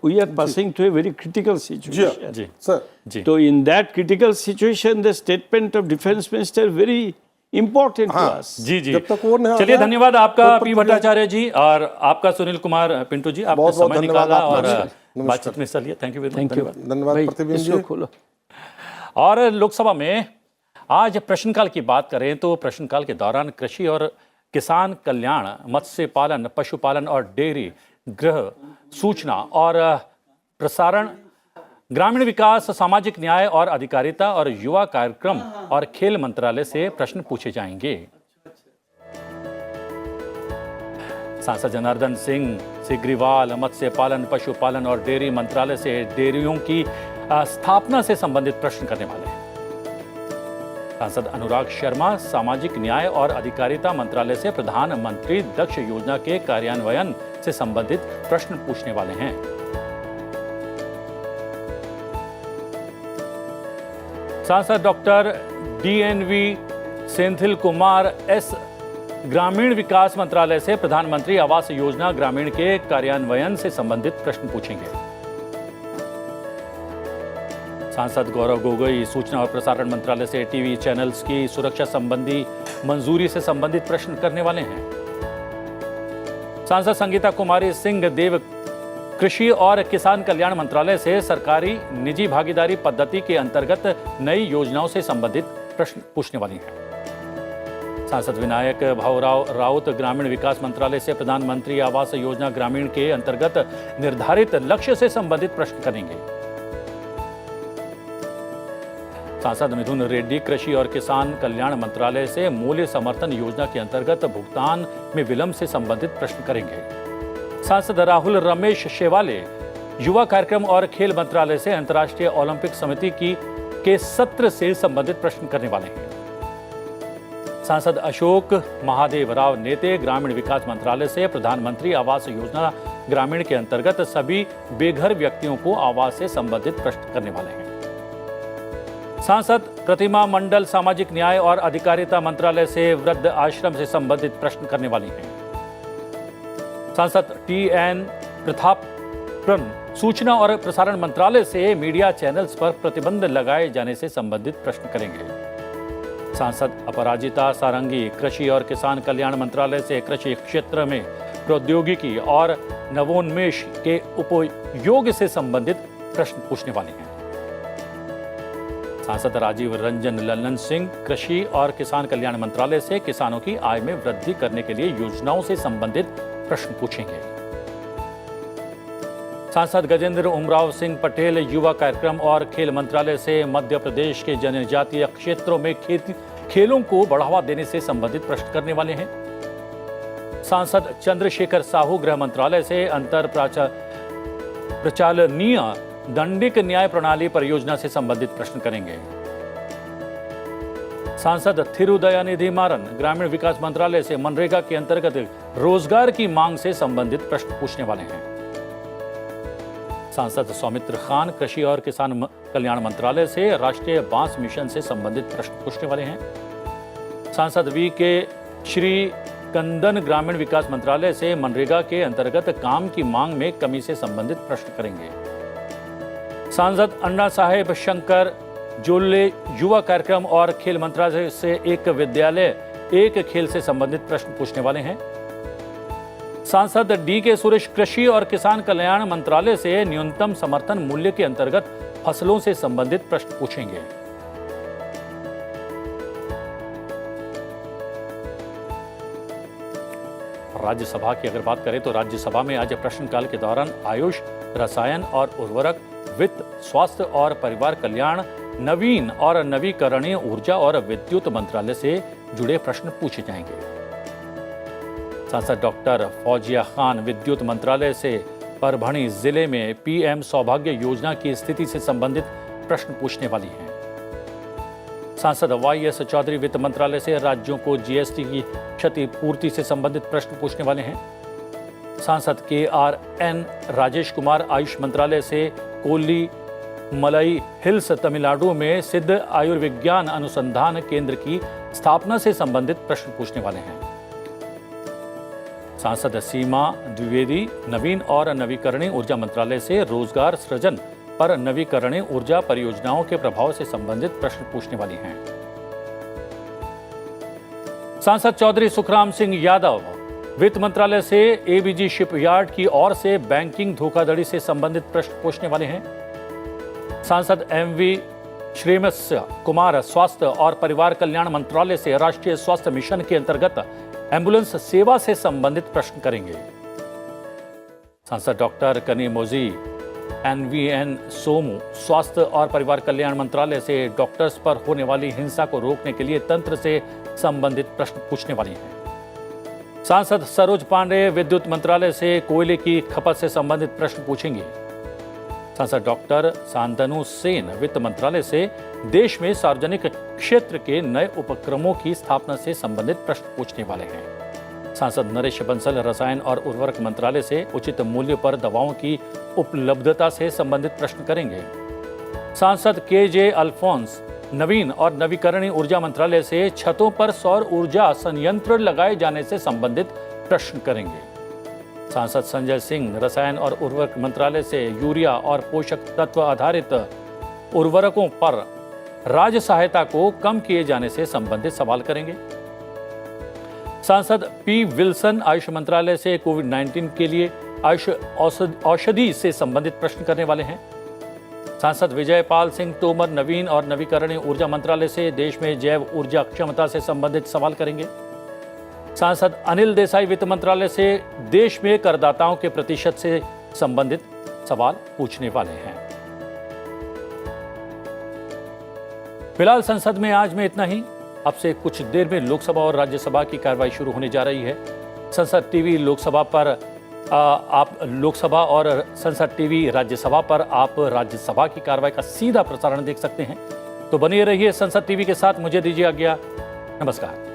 we are passing to a very critical जी सिचुएशन। जी सर जी तो in that critical situation the statement of defence minister very important to us. जी जी, जब तक वो नहीं आ चलिए जाए, धन्यवाद आपका तो पी प्रतिक्रिया- भट्टाचार्य जी, और आपका सुनील कुमार पिंटू जी, आपने बहुत-बहुत समय धन्यवाद निकाला आपका और भी। नमस्कार। बातचीत में हिस्सा लिया। Thank you very much. Thank you. धन्यवाद भाई, प्रतिबिंब इसको जी। खोलो। और लोकसभा में आज प्रश्नकाल की बात करें तो प्रश्नकाल के दौरान कृषि और किसान कल्याण, मत्स्य पालन, पशुपालन और डेयरी, गृह, सूचना और प्रसारण, ग्रामीण विकास, सामाजिक न्याय और अधिकारिता और युवा कार्यक्रम और खेल मंत्रालय से प्रश्न पूछे जाएंगे। सांसद जनार्दन सिंह सिग्रीवाल मत्स्य पालन, पशुपालन और डेयरी मंत्रालय से डेयरियों की स्थापना से संबंधित प्रश्न करने वाले हैं। सांसद अनुराग शर्मा सामाजिक न्याय और अधिकारिता मंत्रालय से प्रधानमंत्री दक्ष योजना के कार्यान्वयन से संबंधित प्रश्न पूछने वाले हैं। सांसद doctor DNV Senthil Kumar S ग्रामीण विकास मंत्रालय से प्रधानमंत्री आवास योजना ग्रामीण के कार्यान्वयन से संबंधित प्रश्न पूछेंगे। सांसद गौरव गोगोई सूचना और प्रसारण मंत्रालय से टीवी चैनल्स की सुरक्षा संबंधी मंजूरी से संबंधित प्रश्न करने वाले हैं। सांसद संगीता कुमारी सिंह देव कृषि और किसान कल्याण मंत्रालय से सरकारी निजी भागीदारी पद्धति के अंतर्गत नई योजनाओं से संबंधित प्रश्न पूछने वाली हैं। सांसद विनायक भाऊराव राउत ग्रामीण विकास मंत्रालय से प्रधानमंत्री आवास योजना ग्रामीण के अंतर्गत निर्धारित लक्ष्य से संबंधित प्रश्न करेंगे। सांसद मिथुन रेड्डी कृषि और किसान कल्याण मंत्रालय से मूल्य समर्थन योजना के अंतर्गत भुगतान में विलंब से संबंधित प्रश्न करेंगे। सांसद राहुल रमेश शेवाले युवा कार्यक्रम और खेल मंत्रालय से अंतर्राष्ट्रीय ओलंपिक समिति के सत्र से संबंधित प्रश्न करने वाले हैं। सांसद अशोक महादेव राव नेते ग्रामीण विकास मंत्रालय से प्रधानमंत्री आवास योजना ग्रामीण के अंतर्गत सभी बेघर व्यक्तियों को आवास से संबंधित प्रश्न करने वाले हैं। सांसद प्रतिमा मंडल सामाजिक न्याय और अधिकारिता मंत्रालय से वृद्ध आश्रम से संबंधित प्रश्न करने वाली हैं। सांसद TN प्रतापन सूचना और प्रसारण मंत्रालय से मीडिया चैनल्स पर प्रतिबंध लगाए जाने से संबंधित प्रश्न करेंगे। सांसद अपराजिता सारंगी कृषि और किसान कल्याण मंत्रालय से कृषि क्षेत्र में प्रौद्योगिकी और नवोन्मेष के उपयोग से संबंधित प्रश्न पूछने वाले हैं। सांसद राजीव रंजन लल्लन सिंह कृषि और किसान कल्याण मंत्रालय से किसानों की आय में वृद्धि करने के लिए योजनाओं से संबंधित प्रश्न पूछेंगे। सांसद गजेंद्र उमराव सिंह पटेल युवा कार्यक्रम और खेल मंत्रालय से मध्य प्रदेश के जनजातीय क्षेत्रों में खेलों को बढ़ावा देने से संबंधित प्रश्न करने वाले हैं। सांसद चंद्रशेखर साहू गृह मंत्रालय से अंतर प्रचालनीय दंडिक न्याय प्रणाली परियोजना से संबंधित प्रश्न करेंगे। सांसद थिरुदयानिधि मारन ग्रामीण विकास मंत्रालय से मनरेगा के अंतर्गत रोजगार की मांग से संबंधित प्रश्न पूछने वाले हैं। सांसद सौमित्र खान कृषि और किसान कल्याण मंत्रालय से राष्ट्रीय बांस मिशन से संबंधित प्रश्न पूछने वाले हैं। सांसद VK श्री कंदन ग्रामीण विकास मंत्रालय से मनरेगा के अंतर्गत काम की मांग में कमी से संबंधित प्रश्न करेंगे। सांसद अन्ना साहेब शंकर जोल्ले युवा कार्यक्रम और खेल मंत्रालय से एक विद्यालय एक खेल से संबंधित प्रश्न पूछने वाले हैं। सांसद डी.के. सुरेश कृषि और किसान कल्याण मंत्रालय से न्यूनतम समर्थन मूल्य के अंतर्गत फसलों से संबंधित प्रश्न पूछेंगे। राज्यसभा की अगर बात करें तो राज्यसभा में आज प्रश्नकाल के दौरान आयुष, रसायन और उर्वरक, वित्त, स्वास्थ्य और परिवार कल्याण, नवीन और नवीकरणीय ऊर्जा और विद्युत मंत्रालय से जुड़े प्रश्न पूछे जाएंगे। सांसद डॉक्टर फौजिया खान विद्युत मंत्रालय से परभणी जिले में पीएम सौभाग्य योजना की स्थिति से संबंधित प्रश्न पूछने वाली हैं। सांसद वाई.एस. चौधरी वित्त मंत्रालय से राज्यों को जीएसटी की क्षतिपूर्ति से संबंधित प्रश्न पूछने वाले हैं। सांसद के.आर.एन. राजेश कुमार आयुष मंत्रालय से कोल्ली मलई हिल्स तमिलनाडु में सिद्ध आयुर्विज्ञान अनुसंधान केंद्र की स्थापना से संबंधित प्रश्न पूछने वाले हैं। सांसद सीमा द्विवेदी नवीन और नवीकरणीय ऊर्जा मंत्रालय से रोजगार सृजन पर नवीकरणीय ऊर्जा परियोजनाओं के प्रभाव से संबंधित प्रश्न पूछने वाली हैं। सांसद चौधरी सुखराम सिंह यादव वित्त मंत्रालय से एबीजी शिपयार्ड की ओर से बैंकिंग धोखाधड़ी से संबंधित प्रश्न पूछने वाले हैं। सांसद एमवी श्रीमत्स्य कुमार स्वास्थ्य और परिवार कल्याण मंत्रालय से राष्ट्रीय स्वास्थ्य मिशन के अंतर्गत एम्बुलेंस सेवा से संबंधित प्रश्न करेंगे। सांसद डॉक्टर कनिमोझी एनवीएन सोमू स्वास्थ्य और परिवार कल्याण मंत्रालय से डॉक्टर्स पर होने वाली हिंसा को रोकने के लिए तंत्र से संबंधित प्रश्न पूछने वाली हैं। सांसद सरोज पांडे विद्युत मंत्रालय से कोयले की खपत से संबंधित प्रश्न पूछेंगे। सांसद डॉक्टर शांतनु सेन वित्त मंत्रालय से देश में सार्वजनिक क्षेत्र के नए उपक्रमों की स्थापना से संबंधित प्रश्न पूछने वाले हैं। सांसद नरेश बंसल रसायन और उर्वरक मंत्रालय से उचित मूल्य पर दवाओं की उपलब्धता से संबंधित प्रश्न करेंगे। सांसद के.जे. अल्फोंस नवीन और नवीकरणीय ऊर्जा मंत्रालय से छतों पर सौर ऊर्जा संयंत्र लगाए जाने से संबंधित प्रश्न करेंगे। सांसद संजय सिंह रसायन और उर्वरक मंत्रालय से यूरिया और पोषक तत्व आधारित उर्वरकों पर राज्य सहायता को कम किए जाने से संबंधित सवाल करेंगे। सांसद पी विल्सन आयुष मंत्रालय से कोविड-19 के लिए आयुष औषधि से संबंधित प्रश्न करने वाले हैं। सांसद विजयपाल सिंह तोमर नवीन और नवीकरणीय ऊर्जा मंत्रालय से देश में जैव ऊर्जा क्षमता से संबंधित सवाल करेंगे। सांसद अनिल देसाई वित्त मंत्रालय से देश में करदाताओं के प्रतिशत से संबंधित सवाल पूछने वाले हैं। फिलहाल संसद में आज में इतना ही। अब से कुछ देर में लोकसभा और राज्यसभा की कार्रवाई शुरू होने जा रही है। संसद टीवी लोकसभा पर आप लोकसभा और संसद टीवी राज्यसभा पर आप राज्यसभा की कार्रवाई का सीधा प्रसारण देख सकते हैं। तो बने रहिए संसद टीवी के साथ। मुझे दीजिए आज्ञा। नमस्कार।